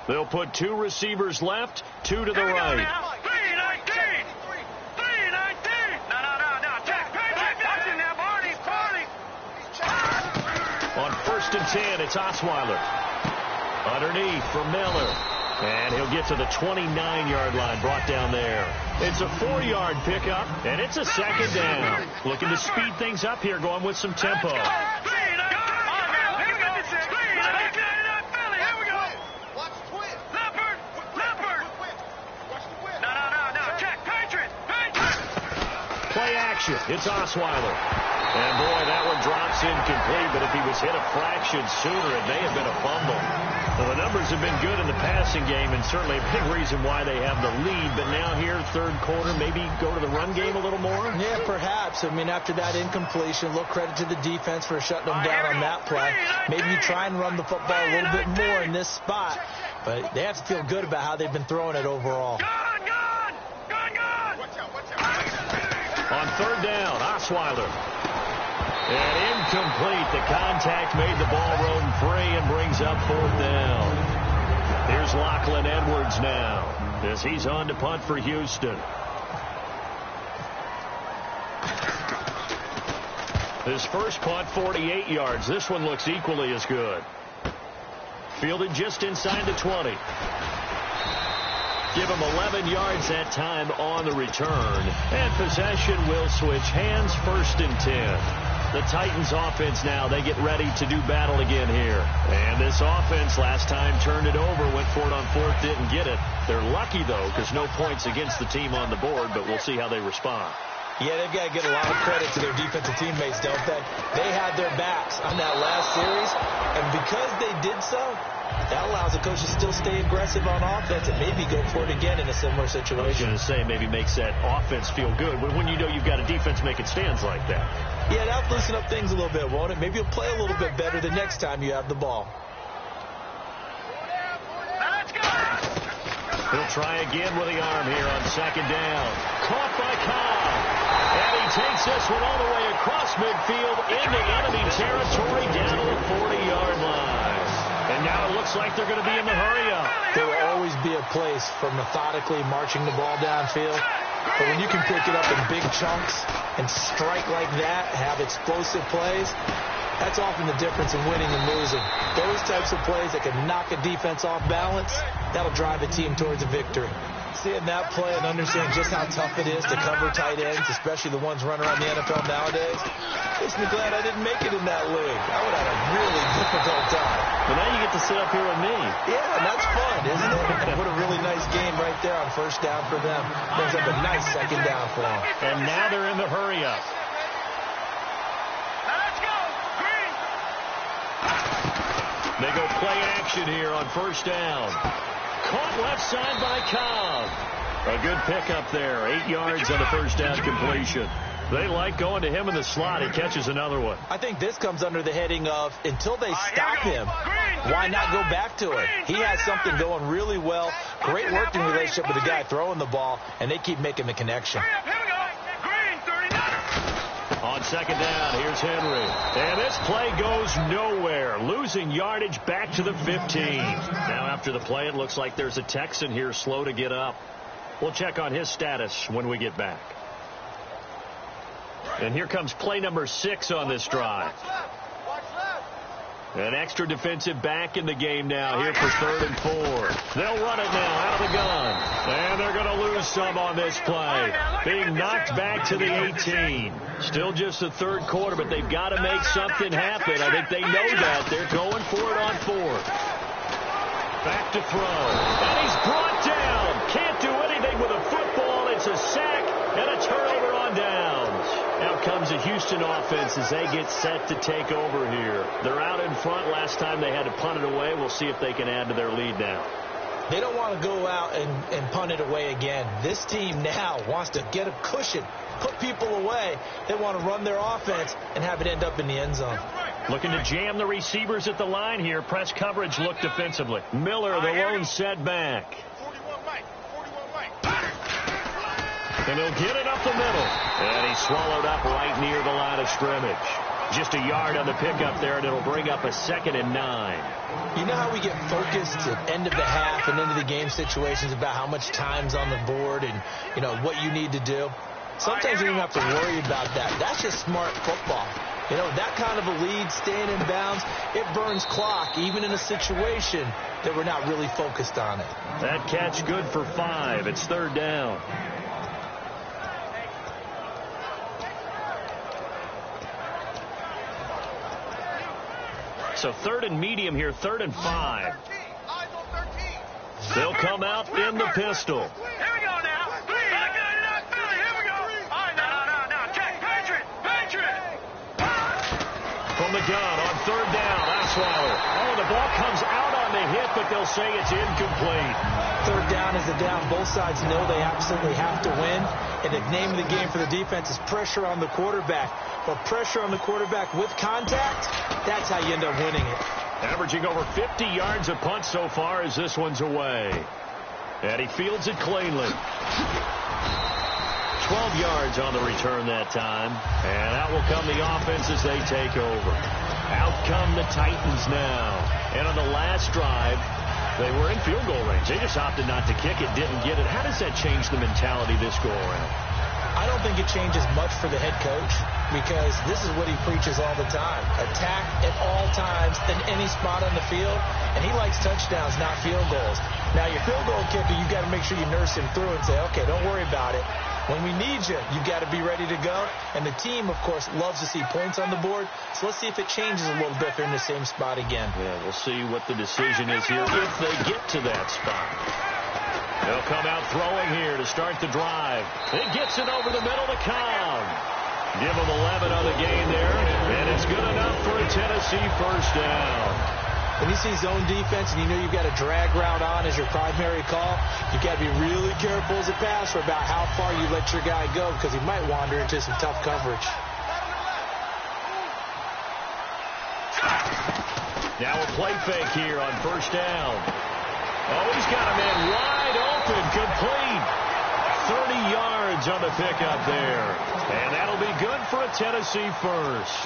They'll put 2 receivers left, 2 to the right. 319. 319. No. Check. Watching now, Barney. On 1st and 10, it's Osweiler. Underneath for Miller. And he'll get to the 29-yard line, brought down there. It's a 4-yard pickup, and it's a 2nd down. Looking to speed things up here, going with some tempo. 319. possession. It's Osweiler. And, boy, that one drops incomplete, but if he was hit a fraction sooner, it may have been a fumble. Well, the numbers have been good in the passing game, and certainly a big reason why they have the lead. But now here, third quarter, maybe go to the run game a little more? Yeah, perhaps. I mean, after that incompletion, a little credit to the defense for shutting them down on that play. Maybe you try and run the football a little bit more in this spot, but they have to feel good about how they've been throwing it overall. On third down, Osweiler. And incomplete. The contact made the ball roam free and brings up fourth down. Here's Lachlan Edwards now as he's on to punt for Houston. His first punt, 48 yards. This one looks equally as good. Fielded just inside the 20. Give him 11 yards that time on the return. And possession will switch hands, 1st and 10. The Titans offense now, they get ready to do battle again here. And this offense last time turned it over, went for it on 4th, didn't get it. They're lucky, though, because no points against the team on the board, but we'll see how they respond. Yeah, they've got to get a lot of credit to their defensive teammates, don't they? They had their backs on that last series, and because they did so, that allows the coach to still stay aggressive on offense and maybe go for it again in a similar situation. I was going to say, maybe makes that offense feel good when you know you've got a defense making stands like that. Yeah, that'll loosen up things a little bit, won't it? Maybe you'll play a little bit better the next time you have the ball. He'll try again with the arm here on 2nd down. Caught by Cobb. And he takes this one all the way across midfield into enemy territory down to the 40-yard line. And now it looks like they're going to be in the hurry-up. There will always be a place for methodically marching the ball downfield. But when you can pick it up in big chunks and strike like that, have explosive plays, that's often the difference in winning and losing. Those types of plays that can knock a defense off balance, that'll drive a team towards a victory. Seeing that play and understanding just how tough it is to cover tight ends, especially the ones running around the NFL nowadays, makes me glad I didn't make it in that league. I would have had a really difficult time. But now you get to sit up here with me. Yeah, and that's fun, isn't it? And what a really nice game right there on 1st down for them. Brings up a nice 2nd down for them. And now they're in the hurry-up. They go play action here on 1st down. Caught left side by Cobb. A good pickup there. 8 yards on the 1st down completion. They like going to him in the slot. He catches another one. I think this comes under the heading of until they stop him, why not go back to it? He has something going really well. Great working relationship with the guy throwing the ball, and they keep making the connection. On 2nd down, here's Henry. And this play goes nowhere. Losing yardage back to the 15. Now after the play, it looks like there's a Texan here slow to get up. We'll check on his status when we get back. And here comes play number 6 on this drive. An extra defensive back in the game now here for 3rd and 4. They'll run it now out of the gun. And they're going to lose some on this play. Being knocked back to the 18. Still just the 3rd quarter, but they've got to make something happen. I think they know that. They're going for it on 4th. Back to throw. And he's brought down. Can't do anything with a football. It's a sack and a turnover on downs. Out comes the Houston offense as they get set to take over here. They're out in front. Last time they had to punt it away. We'll see if they can add to their lead now. They don't want to go out and punt it away again. This team now wants to get a cushion, put people away. They want to run their offense and have it end up in the end zone. Looking to jam the receivers at the line here. Press coverage look defensively. Miller, the lone setback. And he'll get it up the middle. And he's swallowed up right near the line of scrimmage. Just a yard on the pickup there, and it'll bring up a 2nd and 9. You know how we get focused at end of the half and into the game situations about how much time's on the board and, you know, what you need to do? Sometimes you don't have to worry about that. That's just smart football. You know, that kind of a lead, staying in bounds, it burns clock, even in a situation that we're not really focused on it. That catch good for 5. It's 3rd down. So 3rd and medium here, 3rd and 5. They'll come out in the pistol. Here we go now. Here we go. All right, now. Check. from the gun on third down. Osweiler. Oh, the ball comes out on the hit, but they'll say it's incomplete. Third down is the down. Both sides know they absolutely have to win. And the name of the game for the defense is pressure on the quarterback. But pressure on the quarterback with contact, that's how you end up winning it. Averaging over 50 yards a punt so far as this one's away. And he fields it cleanly. 12 yards on the return that time. And out will come the offense as they take over. Out come the Titans now. And on the last drive, they were in field goal range. They just opted not to kick it, didn't get it. How does that change the mentality this go around? I don't think it changes much for the head coach because this is what he preaches all the time. Attack at all times in any spot on the field, and he likes touchdowns, not field goals. Now, your field goal kicker, you've got to make sure you nurse him through and say, okay, don't worry about it. When we need you, you've got to be ready to go. And the team, of course, loves to see points on the board. So let's see if it changes a little bit if they're in the same spot again. Yeah, we'll see what the decision is here if they get to that spot. They'll come out throwing here to start the drive. It gets it over the middle to Cobb. Give them 11 on the game there, and it's good enough for a Tennessee first down. When you see zone defense and you know you've got a drag route on as your primary call, you've got to be really careful as a passer about how far you let your guy go because he might wander into some tough coverage. Now a play fake here on first down. Oh, he's got a man wide open, complete. 30 yards on the pickup there. And that'll be good for a Tennessee first.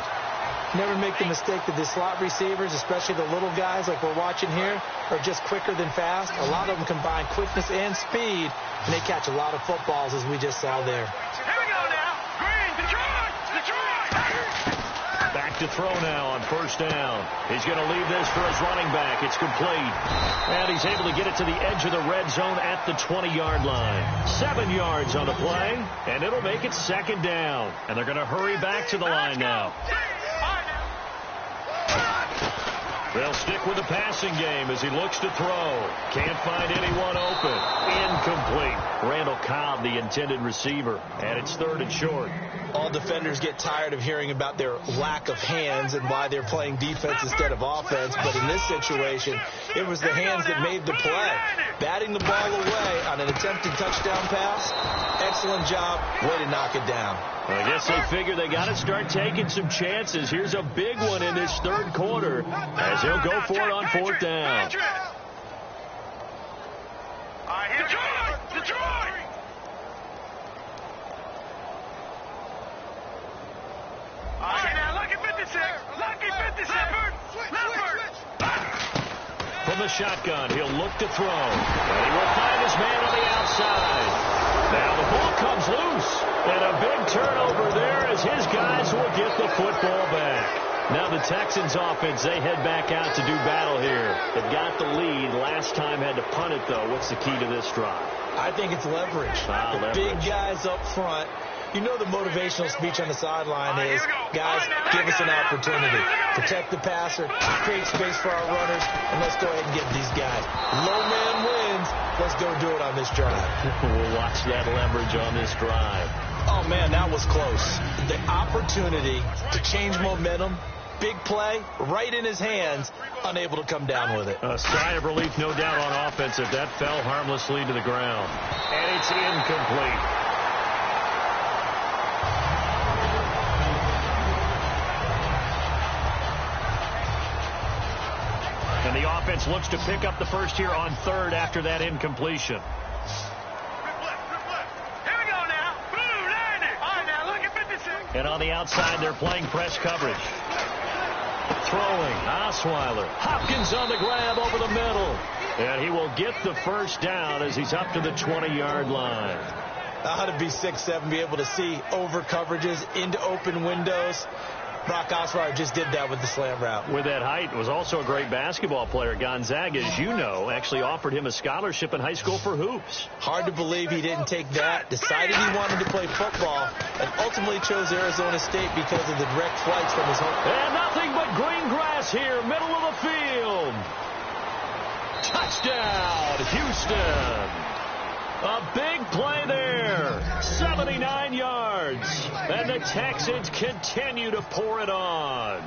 Never make the mistake that the slot receivers, especially the little guys like we're watching here, are just quicker than fast. A lot of them combine quickness and speed, and they catch a lot of footballs, as we just saw there. Here we go now. Green, Detroit! Back to throw now on first down. He's going to leave this for his running back. It's complete. And he's able to get it to the edge of the red zone at the 20-yard line. 7 yards on the play, and it'll make it second down. And they're going to hurry back to the line now. They'll stick with the passing game as he looks to throw. Can't find anyone open. Incomplete. Randall Cobb, the intended receiver. And it's third and short. All defenders get tired of hearing about their lack of hands and why they're playing defense instead of offense. But in this situation, it was the hands that made the play. Batting the ball away on an attempted touchdown pass. Excellent job. Way to knock it down. I guess they figure they got to start taking some chances. Here's a big one in this third quarter as he'll go for it on fourth down. Detroit! All right, now, lucky 56. Lucky 56. Leopard. From the shotgun, he'll look to throw. And he will find his man on the outside. Now the ball comes loose. And a big turnover there as his guys will get the football back. Now the Texans offense, they head back out to do battle here. They've got the lead. Last time had to punt it, though. What's the key to this drive? I think it's leverage. The big guys up front. You know the motivational speech on the sideline is, guys, give us an opportunity. Protect the passer, create space for our runners, and let's go ahead and get these guys. Low man wins. Let's go do it on this drive. We'll watch that leverage on this drive. Oh, man, that was close. The opportunity to change momentum, big play, right in his hands, unable to come down with it. A sigh of relief, no doubt, on offense if that fell harmlessly to the ground. And it's incomplete. And the offense looks to pick up the first here on third after that incompletion. And on the outside, they're playing press coverage. Throwing, Osweiler. Hopkins on the grab over the middle. And he will get the first down as he's up to the 20-yard line. How to be 6'7", be able to see over coverages into open windows. Brock Osweiler just did that with the slant route. With that height, was also a great basketball player. Gonzaga, as you know, actually offered him a scholarship in high school for hoops. Hard to believe he didn't take that, decided he wanted to play football, and ultimately chose Arizona State because of the direct flights from his home. And nothing but green grass here, middle of the field. Touchdown, Houston. A big play there, 79 yards, and the Texans continue to pour it on.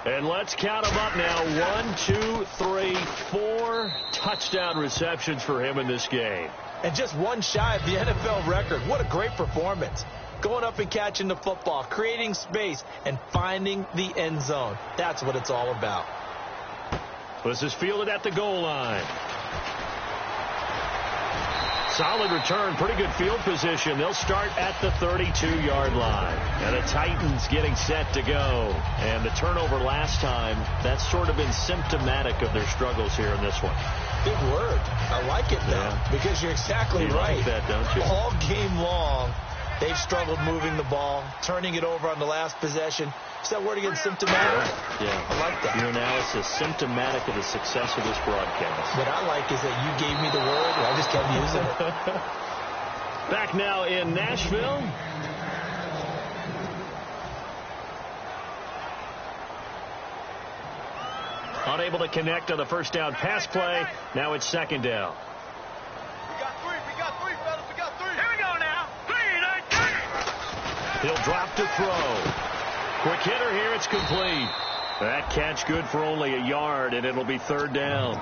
And let's count them up now. 1, 2, 3, 4 touchdown receptions for him in this game. And just one shy of the NFL record. What a great performance. Going up and catching the football, creating space, and finding the end zone. That's what it's all about. This is fielded at the goal line. Solid return, pretty good field position. They'll start at the 32-yard line. And the Titans getting set to go. And the turnover last time, that's sort of been symptomatic of their struggles here in this one. Big word. I like it, though, because you're exactly right. Like that, don't you? All game long, they've struggled moving the ball, turning it over on the last possession. Is that word again, symptomatic? Yeah. I like that. Your analysis, symptomatic of the success of this broadcast. What I like is that you gave me the word, and I just kept using it. Back now in Nashville. Unable to connect on the first down pass play. Now it's second down. We got three, fellas. We got three. Here we go now. 3, 19. He'll drop to throw. Quick hitter here. It's complete. That catch good for only a yard, and it'll be third down.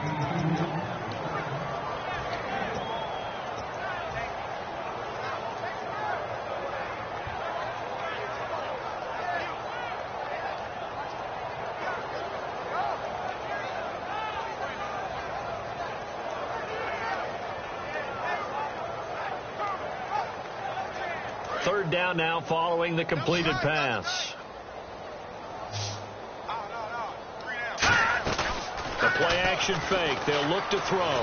Third down now following the completed pass. The play action fake. They'll look to throw.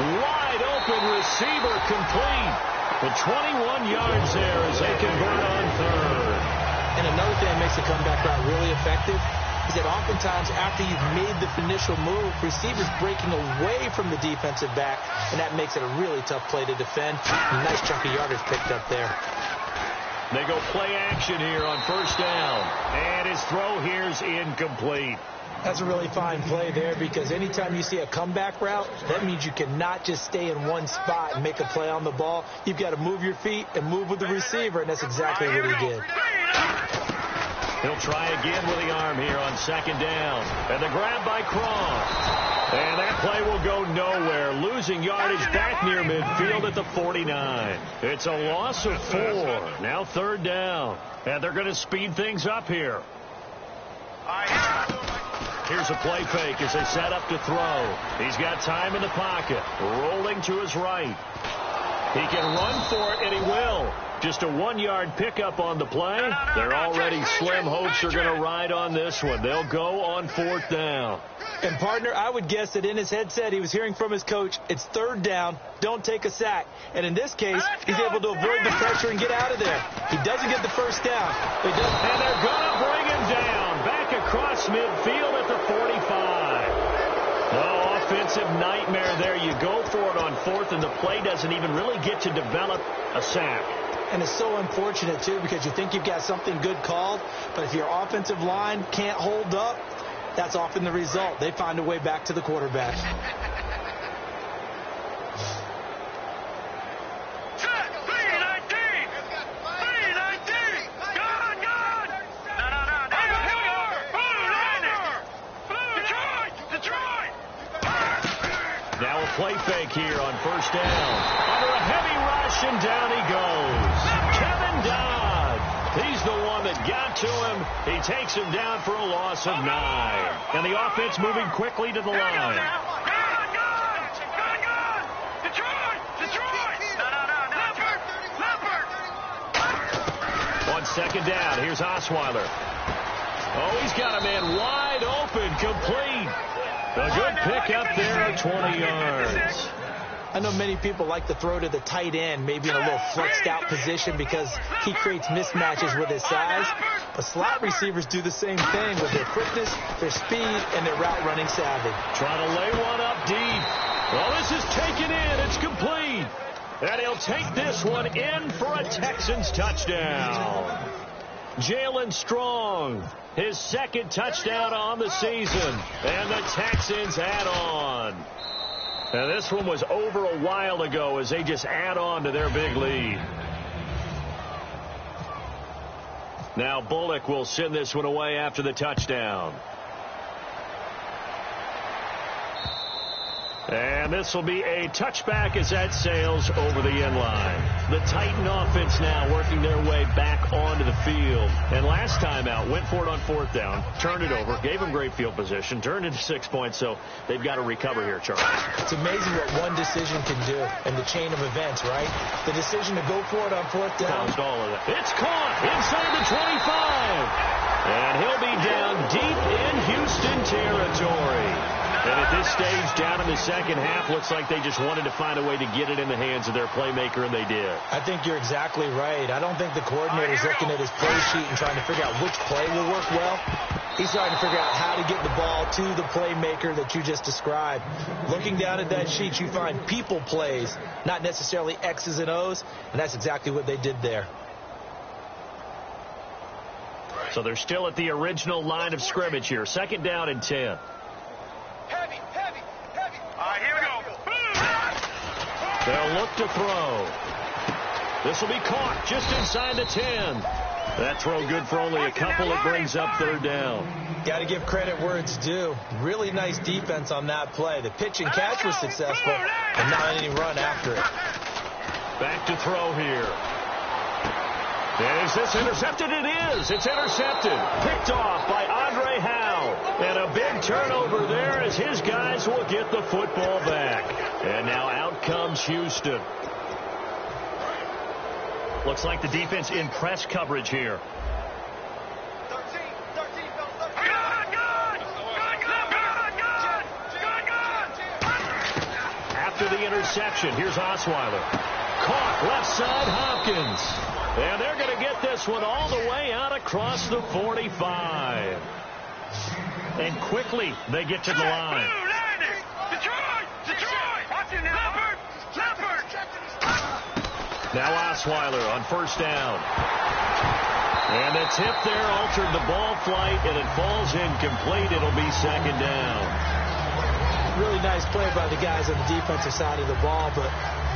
Wide open receiver complete. With 21 yards there as they convert on third. And another thing that makes the comeback route really effective is that oftentimes after you've made the initial move, receivers breaking away from the defensive back, and that makes it a really tough play to defend. Nice chunk of yardage picked up there. They go play action here on first down. And his throw here's incomplete. That's a really fine play there, because anytime you see a comeback route, that means you cannot just stay in one spot and make a play on the ball. You've got to move your feet and move with the receiver, and that's exactly what he did. He'll try again with the arm here on second down. And the grab by Cross. And that play will go nowhere. Losing yardage back near midfield at the 49. It's a loss of 4. Now third down. And they're going to speed things up here. Here's a play fake as they set up to throw. He's got time in the pocket. Rolling to his right. He can run for it, and he will. Just a 1-yard pickup on the play. They're already slim hopes are going to ride on this one. They'll go on fourth down. And, partner, I would guess that in his headset he was hearing from his coach, it's third down, don't take a sack. And in this case, he's able to avoid the pressure and get out of there. He doesn't get the first down. But he does. And they're going to bring him down. Back across midfield at the 45. No offensive nightmare there. You go for it on fourth, and the play doesn't even really get to develop a sack. And it's so unfortunate, too, because you think you've got something good called, but if your offensive line can't hold up, that's often the result. They find a way back to the quarterback. Now a play fake here on first down. Under a heavy rush, and down he goes. Kevin Dodd. He's the one that got to him. He takes him down for a loss of 9. And the offense moving quickly to the line. On second down, here's Osweiler. Oh, he's got a man wide open, complete. A good pick up there at 20 yards. I know many people like to throw to the tight end, maybe in a little flexed out position because he creates mismatches with his size. But slot receivers do the same thing with their quickness, their speed, and their route running savvy. Trying to lay one up deep. Well, this is taken in. It's complete. And he'll take this one in for a Texans touchdown. Jalen Strong, his second touchdown on the season. And the Texans add on. And this one was over a while ago as they just add on to their big lead. Now Bullock will send this one away after the touchdown. And this will be a touchback as that sails over the end line. The Titan offense now working their way back onto the field. And last time out, went for it on 4th down, turned it over, gave them great field position, turned into 6 points, so they've got to recover here, Charles. It's amazing what one decision can do in the chain of events, right? The decision to go for it on 4th down. Caused all of that. It's caught inside the 25. And he'll be down deep in Houston territory. And at this stage, down in the second half, looks like they just wanted to find a way to get it in the hands of their playmaker, and they did. I think you're exactly right. I don't think the coordinator's looking at his play sheet and trying to figure out which play will work well. He's trying to figure out how to get the ball to the playmaker that you just described. Looking down at that sheet, you find people plays, not necessarily X's and O's, and that's exactly what they did there. So they're still at the original line of scrimmage here. 2nd down and 10. Heavy. All right, here we go. They'll look to throw. This will be caught just inside the 10. That throw good for only a couple. It brings up 3rd down. Got to give credit where it's due. Really nice defense on that play. The pitch and catch was successful, and not any run after it. Back to throw here. And is this intercepted? It is. It's intercepted. Picked off by Andre Howe. And a big turnover there as his guys will get the football back. And now out comes Houston. Looks like the defense in press coverage here. After the interception, here's Osweiler. Caught left side Hopkins. And they're going to get this one all the way out across the 45. And quickly they get to the line. Now Osweiler on 1st down. And the tip there altered the ball flight, and it falls incomplete. It'll be 2nd down. Really nice play by the guys on the defensive side of the ball, but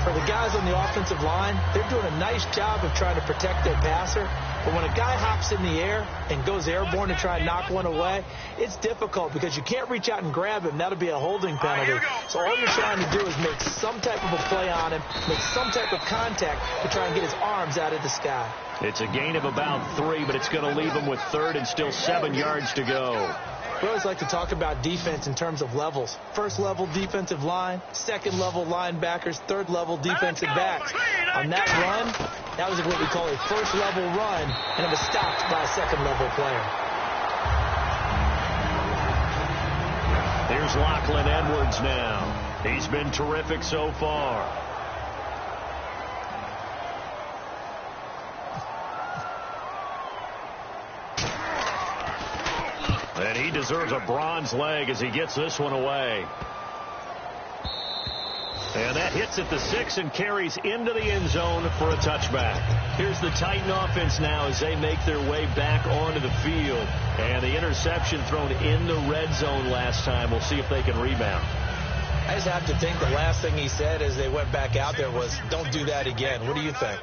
for the guys on the offensive line, they're doing a nice job of trying to protect their passer. But when a guy hops in the air and goes airborne to try and knock one away, it's difficult because you can't reach out and grab him. That'll be a holding penalty. So all you're trying to do is make some type of a play on him, make some type of contact to try and get his arms out of the sky. It's a gain of about 3, but it's going to leave him with 3rd and still 7 yards to go. We always like to talk about defense in terms of levels. 1st level defensive line, 2nd level linebackers, 3rd level defensive backs. On that run, that was what we call a 1st level run, and it was stopped by a 2nd level player. Here's Lachlan Edwards now. He's been terrific so far. And he deserves a bronze leg as he gets this one away. And that hits at the 6 and carries into the end zone for a touchback. Here's the Titan offense now as they make their way back onto the field. And the interception thrown in the red zone last time. We'll see if they can rebound. I just have to think the last thing he said as they went back out there was, don't do that again. What do you think?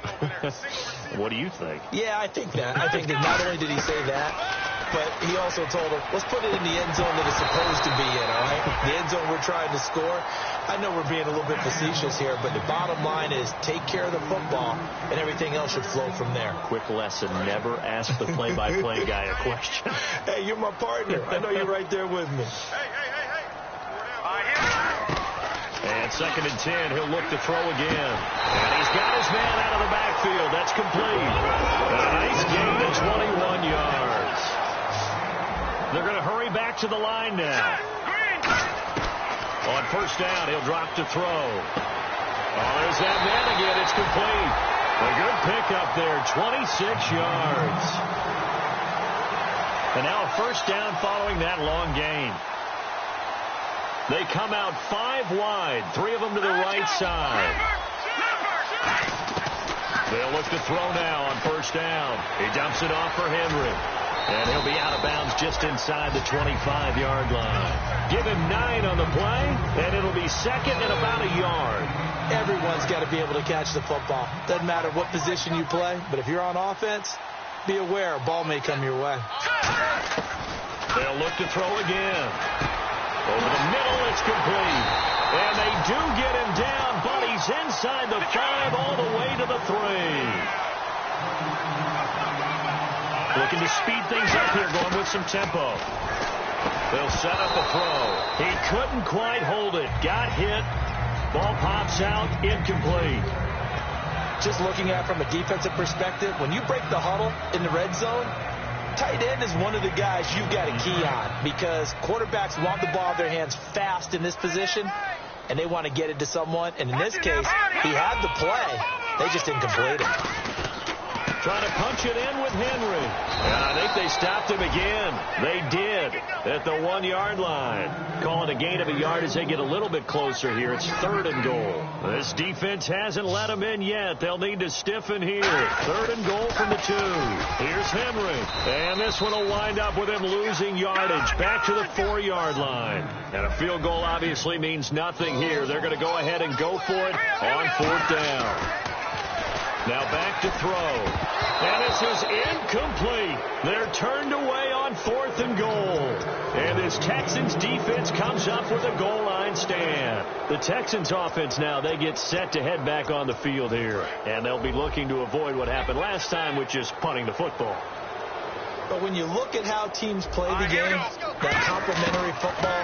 What do you think? Yeah, I think that. I think that not only did he say that, but he also told him, let's put it in the end zone that it's supposed to be in, all right? The end zone we're trying to score. I know we're being a little bit facetious here, but the bottom line is take care of the football, and everything else should flow from there. Quick lesson, never ask the play-by-play guy a question. Hey, you're my partner. I know you're right there with me. And 2nd and 10, he'll look to throw again. And he's got his man out of the backfield. That's complete. A nice gain of 21 yards. They're going to hurry back to the line now. On 1st down, he'll drop to throw. Oh, there's that man again. It's complete. A good pickup there, 26 yards. And now a 1st down following that long gain. They come out 5 wide, 3 of them to the right side. They'll look to throw now on 1st down. He dumps it off for Henry. And he'll be out of bounds just inside the 25-yard line. Give him 9 on the play, and it'll be 2nd and about a yard. Everyone's got to be able to catch the football. Doesn't matter what position you play, but if you're on offense, be aware. Ball may come your way. They'll look to throw again. Over the middle, it's complete. And they do get him down, but he's inside the 5 all the way to the 3. Looking to speed things up here, going with some tempo. They'll set up a throw. He couldn't quite hold it. Got hit. Ball pops out, incomplete. Just looking at it from a defensive perspective, when you break the huddle in the red zone, tight end is one of the guys you've got a key on because quarterbacks want the ball in their hands fast in this position, and they want to get it to someone. And in this case, he had the play. They just didn't complete it. Trying to punch it in with Henry. And I think they stopped him again. They did at the 1-yard line. Call it a gain of a yard as they get a little bit closer here. It's 3rd and goal. This defense hasn't let them in yet. They'll need to stiffen here. 3rd and goal from the 2. Here's Henry. And this one will wind up with him losing yardage back to the 4-yard line. And a field goal obviously means nothing here. They're going to go ahead and go for it on 4th down. Now back to throw. And this is incomplete. They're turned away on 4th and goal. And this Texans defense comes up with a goal line stand. The Texans offense now, they get set to head back on the field here. And they'll be looking to avoid what happened last time, which is punting the football. But when you look at how teams play the game, that complementary football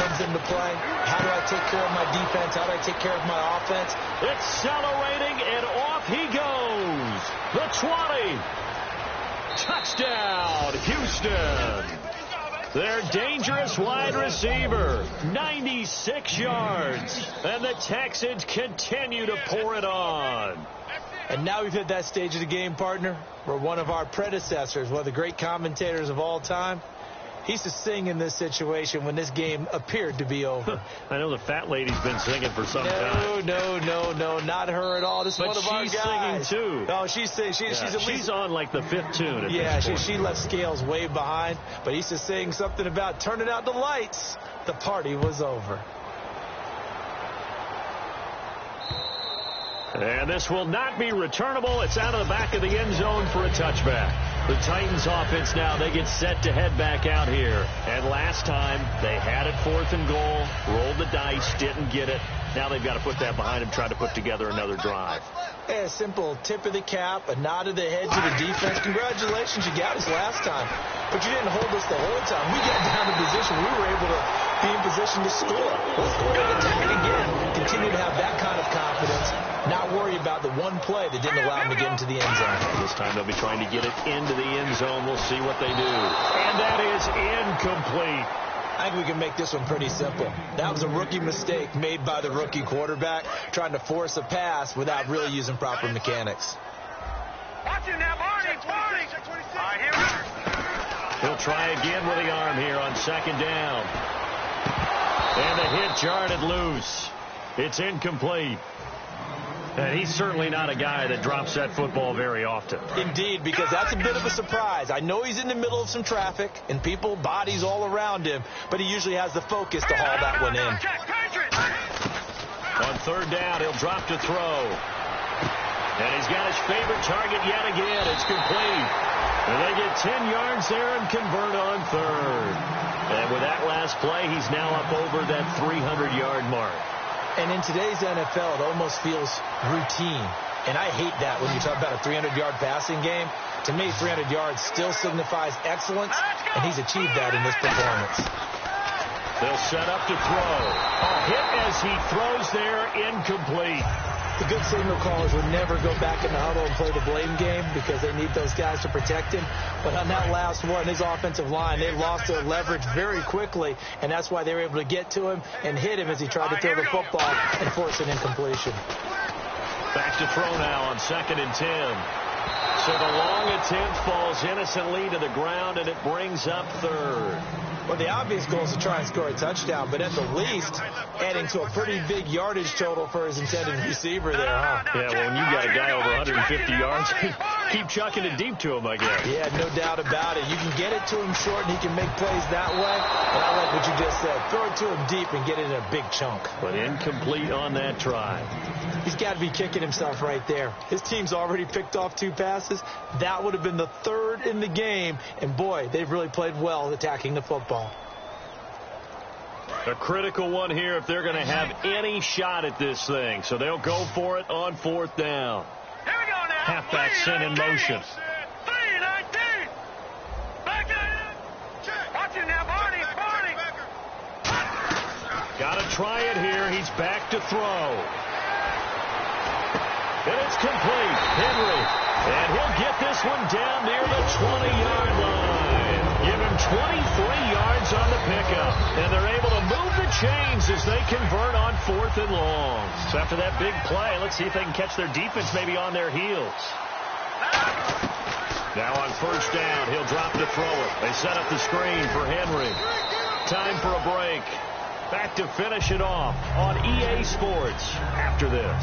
comes into play. How do I take care of my defense? How do I take care of my offense? Accelerating, and off he goes. The 20. Touchdown, Houston. Their dangerous wide receiver, 96 yards. And the Texans continue to pour it on. And now we've hit that stage of the game, partner, where one of our predecessors, one of the great commentators of all time, he used to sing in this situation when this game appeared to be over. I know the fat lady's been singing for some time. No, not her at all. This is one of our guys. But she's singing, too. No, she's singing. She's on, like, the 5th tune at this point. She left Scales way behind, but he used to sing something about turning out the lights. The party was over. And this will not be returnable. It's out of the back of the end zone for a touchback. The Titans offense now, they get set to head back out here. And last time, they had it 4th and goal, rolled the dice, didn't get it. Now they've got to put that behind them, try to put together another drive. A simple tip of the cap, a nod of the head to the defense. Congratulations, you got us last time. But you didn't hold us the whole time. We got down to position. We were able to be in position to score. Let's go to attack again. Continue to have that kind of confidence. Not worry about the one play that didn't allow them to get into the end zone. This time they'll be trying to get it into the end zone. We'll see what they do. And that is incomplete. I think we can make this one pretty simple. That was a rookie mistake made by the rookie quarterback, trying to force a pass without really using proper mechanics. Watch it now, Barney. All right, here we go. He'll try again with the arm here on 2nd down. And the hit jarred loose. It's incomplete. And he's certainly not a guy that drops that football very often. Indeed, because that's a bit of a surprise. I know he's in the middle of some traffic and people, bodies all around him, but he usually has the focus to haul that one in. On 3rd down, he'll drop to throw. And he's got his favorite target yet again. It's complete. And they get 10 yards there and convert on 3rd. And with that last play, he's now up over that 300-yard mark. And in today's NFL, it almost feels routine. And I hate that when you talk about a 300-yard passing game. To me, 300 yards still signifies excellence, and he's achieved that in this performance. They'll set up to throw. A hit as he throws there, incomplete. The good signal callers would never go back in the huddle and play the blame game because they need those guys to protect him. But on that last one, his offensive line, they lost their leverage very quickly, and that's why they were able to get to him and hit him as he tried to throw the football and force an incompletion. Back to throw now on 2nd and 10. So the long attempt falls innocently to the ground, and it brings up 3rd. Well, the obvious goal is to try and score a touchdown, but at the least, adding to a pretty big yardage total for his intended receiver there, huh? Yeah, well, when you got a guy over 150 yards, keep chucking it deep to him, I guess. Yeah, no doubt about it. You can get it to him short, and he can make plays that way. But I like what you just said. Throw it to him deep and get it in a big chunk. But incomplete on that try. He's got to be kicking himself right there. His team's already picked off 2 passes. That would have been the 3rd in the game. And, boy, they've really played well attacking the football. A critical one here if they're going to have any shot at this thing. So they'll go for it on 4th down. Here we go now. Halfback sent in motion. 3-19. Back in. Watch it now, Barney. Got to try it here. He's back to throw. And it's complete. Henry. And he'll get this one down near the 20-yard line. Give him 23 yards on the pickup. And they're able to move the chains as they convert on 4th and long. So after that big play, let's see if they can catch their defense maybe on their heels. Now on 1st down, he'll drop to throw it. They set up the screen for Henry. Time for a break. Back to finish it off on EA Sports after this.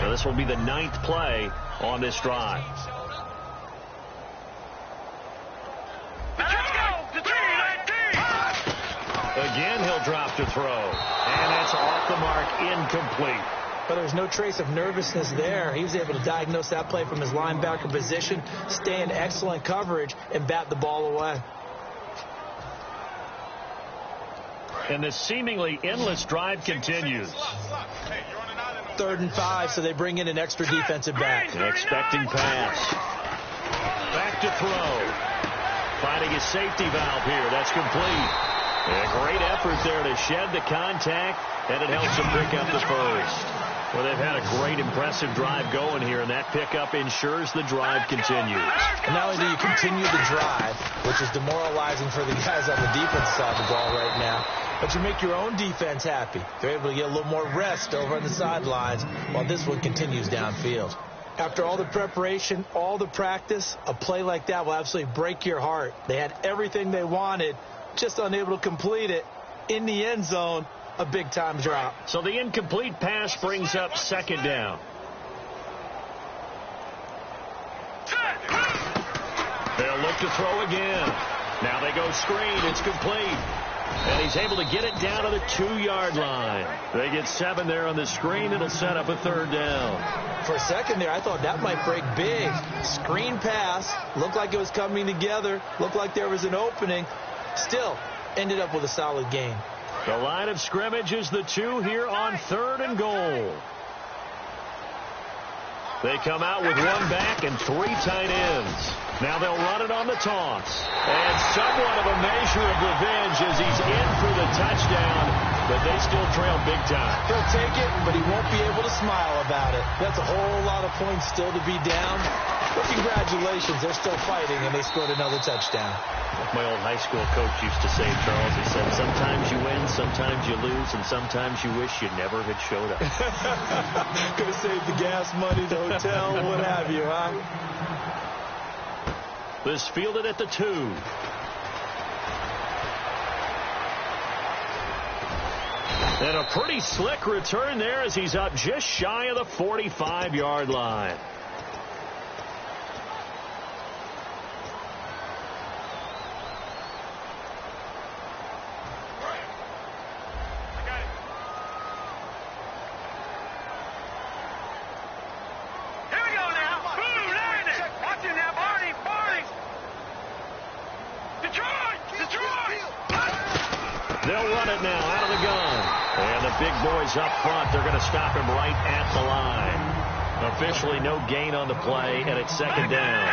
Now this will be the 9th play on this drive. Again, he'll drop to throw. And that's off the mark, incomplete. But there's no trace of nervousness there. He was able to diagnose that play from his linebacker position, stay in excellent coverage, and bat the ball away. And the seemingly endless drive continues. 3rd and 5, so they bring in an extra defensive back. An expecting pass. Back to throw. Finding his safety valve here. That's complete. And a great effort there to shed the contact, and it helps him pick up the first. Well, they've had a great, impressive drive going here, and that pickup ensures the drive continues. And not only do you continue the drive, which is demoralizing for the guys on the defense side of the ball right now, but you make your own defense happy. They're able to get a little more rest over on the sidelines while this one continues downfield. After all the preparation, all the practice, a play like that will absolutely break your heart. They had everything they wanted, just unable to complete it in the end zone. A big-time drop. So the incomplete pass brings up 2nd down. They'll look to throw again. Now they go screen. It's complete. And he's able to get it down to the 2-yard line. They get 7 there on the screen. It'll set up a 3rd down. For a second there, I thought that might break big. Screen pass. Looked like it was coming together. Looked like there was an opening. Still, ended up with a solid gain. The line of scrimmage is the 2 here on 3rd and goal. They come out with 1 back and 3 tight ends. Now they'll run it on the toss. And somewhat of a measure of revenge as he's in for the touchdown, but they still trail big time. He'll take it, but he won't be able to smile about it. That's a whole lot of points still to be down. But congratulations, they're still fighting, and they scored another touchdown. Like my old high school coach used to say, Charles, he said, sometimes you win, sometimes you lose, and sometimes you wish you never had showed up. Could have saved the gas money, the hotel, what have you, huh? This fielded at the 2. And a pretty slick return there as he's up just shy of the 45-yard line. Up front, they're going to stop him right at the line. Officially no gain on the play, and it's 2nd down.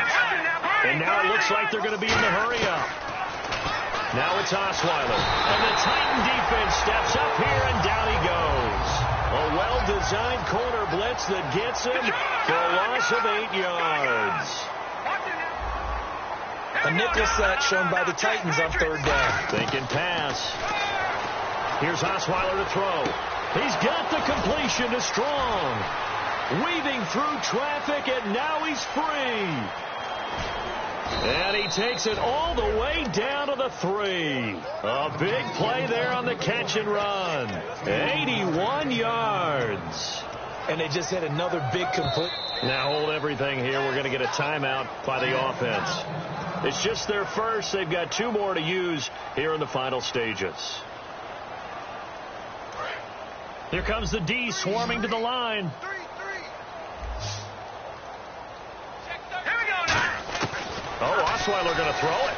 And now it looks like they're going to be in the hurry-up. Now it's Osweiler. And the Titan defense steps up here, and down he goes. A well-designed corner blitz that gets him for a loss of 8 yards. A nickel set shown by the Titans on 3rd down. They can pass. Here's Osweiler to throw. He's got the completion to Strong. Weaving through traffic, and now he's free. And he takes it all the way down to the 3. A big play there on the catch and run. 81 yards. And they just hit another big complete. Now hold everything here. We're going to get a timeout by the offense. It's just their first. They've got 2 more to use here in the final stages. Here comes the D swarming to the line. Oh, Osweiler going to throw it.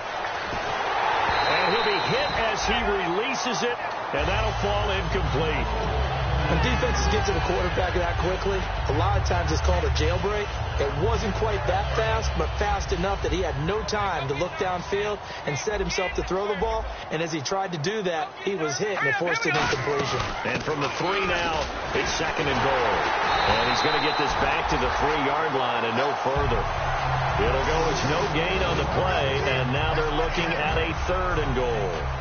And he'll be hit as he releases it, and that'll fall incomplete. When defenses get to the quarterback that quickly, a lot of times it's called a jailbreak. It wasn't quite that fast, but fast enough that he had no time to look downfield and set himself to throw the ball. And as he tried to do that, he was hit, and it forced an incompletion. And from the 3 now, it's 2nd and goal. And he's going to get this back to the 3-yard line and no further. It'll go as no gain on the play, and now they're looking at a 3rd and goal.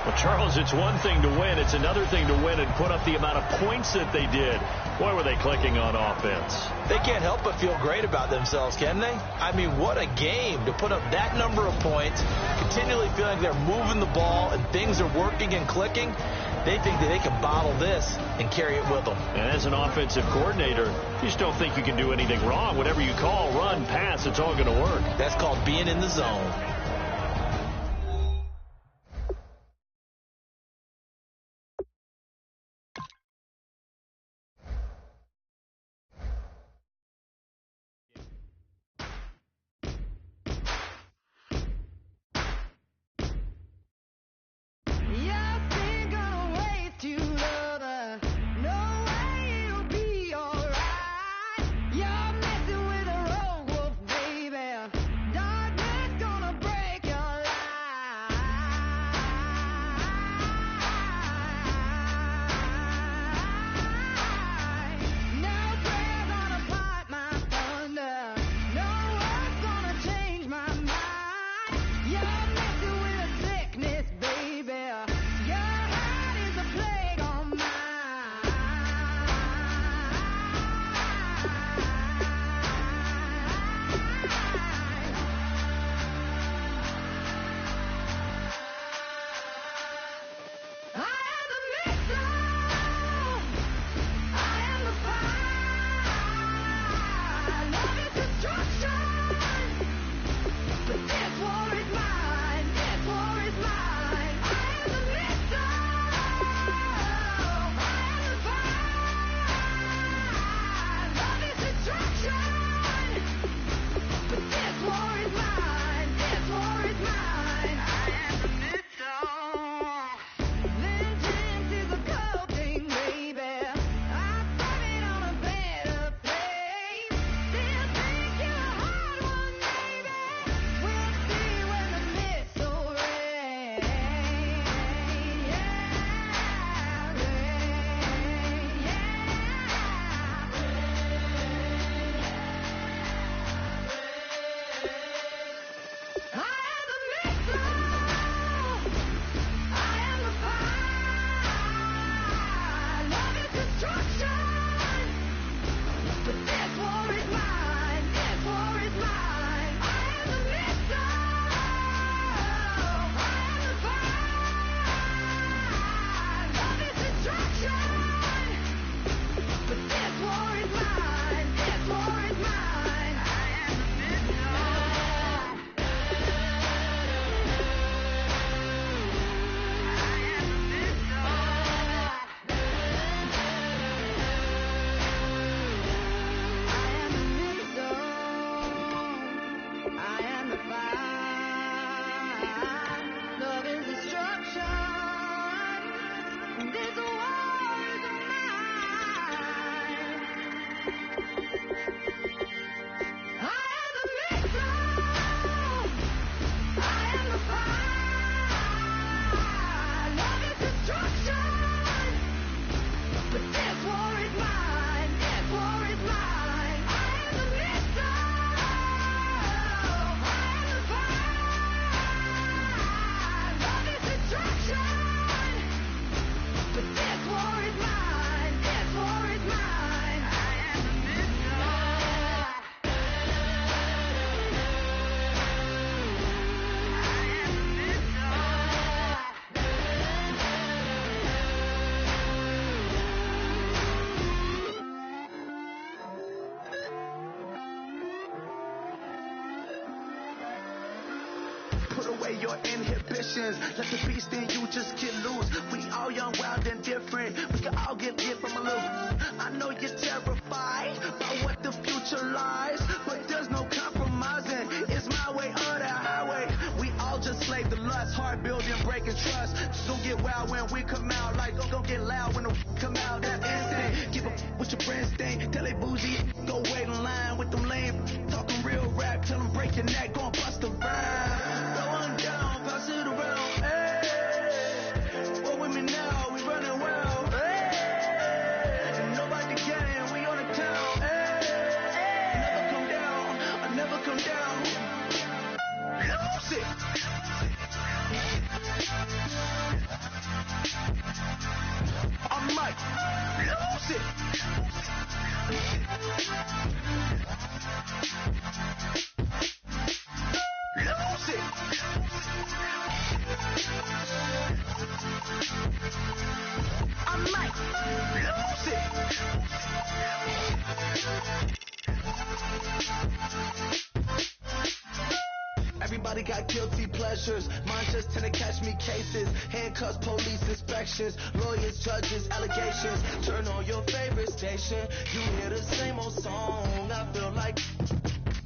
Well, Charles, it's one thing to win. It's another thing to win and put up the amount of points that they did. Boy, were they clicking on offense. They can't help but feel great about themselves, can they? I mean, what a game to put up that number of points, continually feeling like they're moving the ball and things are working and clicking. They think that they can bottle this and carry it with them. And as an offensive coordinator, you just don't think you can do anything wrong. Whatever you call, run, pass, it's all going to work. That's called being in the zone. You're messing with a rogue wolf, baby. Darkness gonna break. your inhibitions. Let the beast in you just get loose. We all young, wild, and different. We can all get hit from a little. I know you're terrified by what the future lies, but there's no compromising. It's my way or the highway. We all just slave to lust, hard building, breaking trust. Just don't get wild when we come out. Like, don't get loud when the come out. That instant. Give up with your friends thing. Tell they bougie, go wait in line with them lame. Talking real rap, tell them break your neck, go and bust a rhyme. Going down, pass it around. Hey, what with me now? We running wild. Hey, and nobody can, we on the town. Hey, never come down, I never come down. Lose it. I might lose it. Lose it. I might lose it. Everybody got guilty pleasures. Mine just tend to catch me cases. Handcuffs, police inspections, lawyers, judges, allegations. Turn on your favorite station. You hear the same old song. I feel like,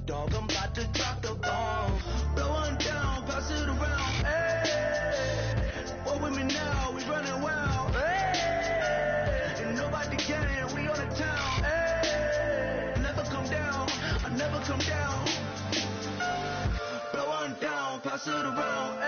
dog, I'm about to drop the bomb. Blowing down, pass it around. Hey, what with me now? We running wild. Hey, and nobody can. We on the town. Hey, never come down. I never come down. Blowing down, pass it around.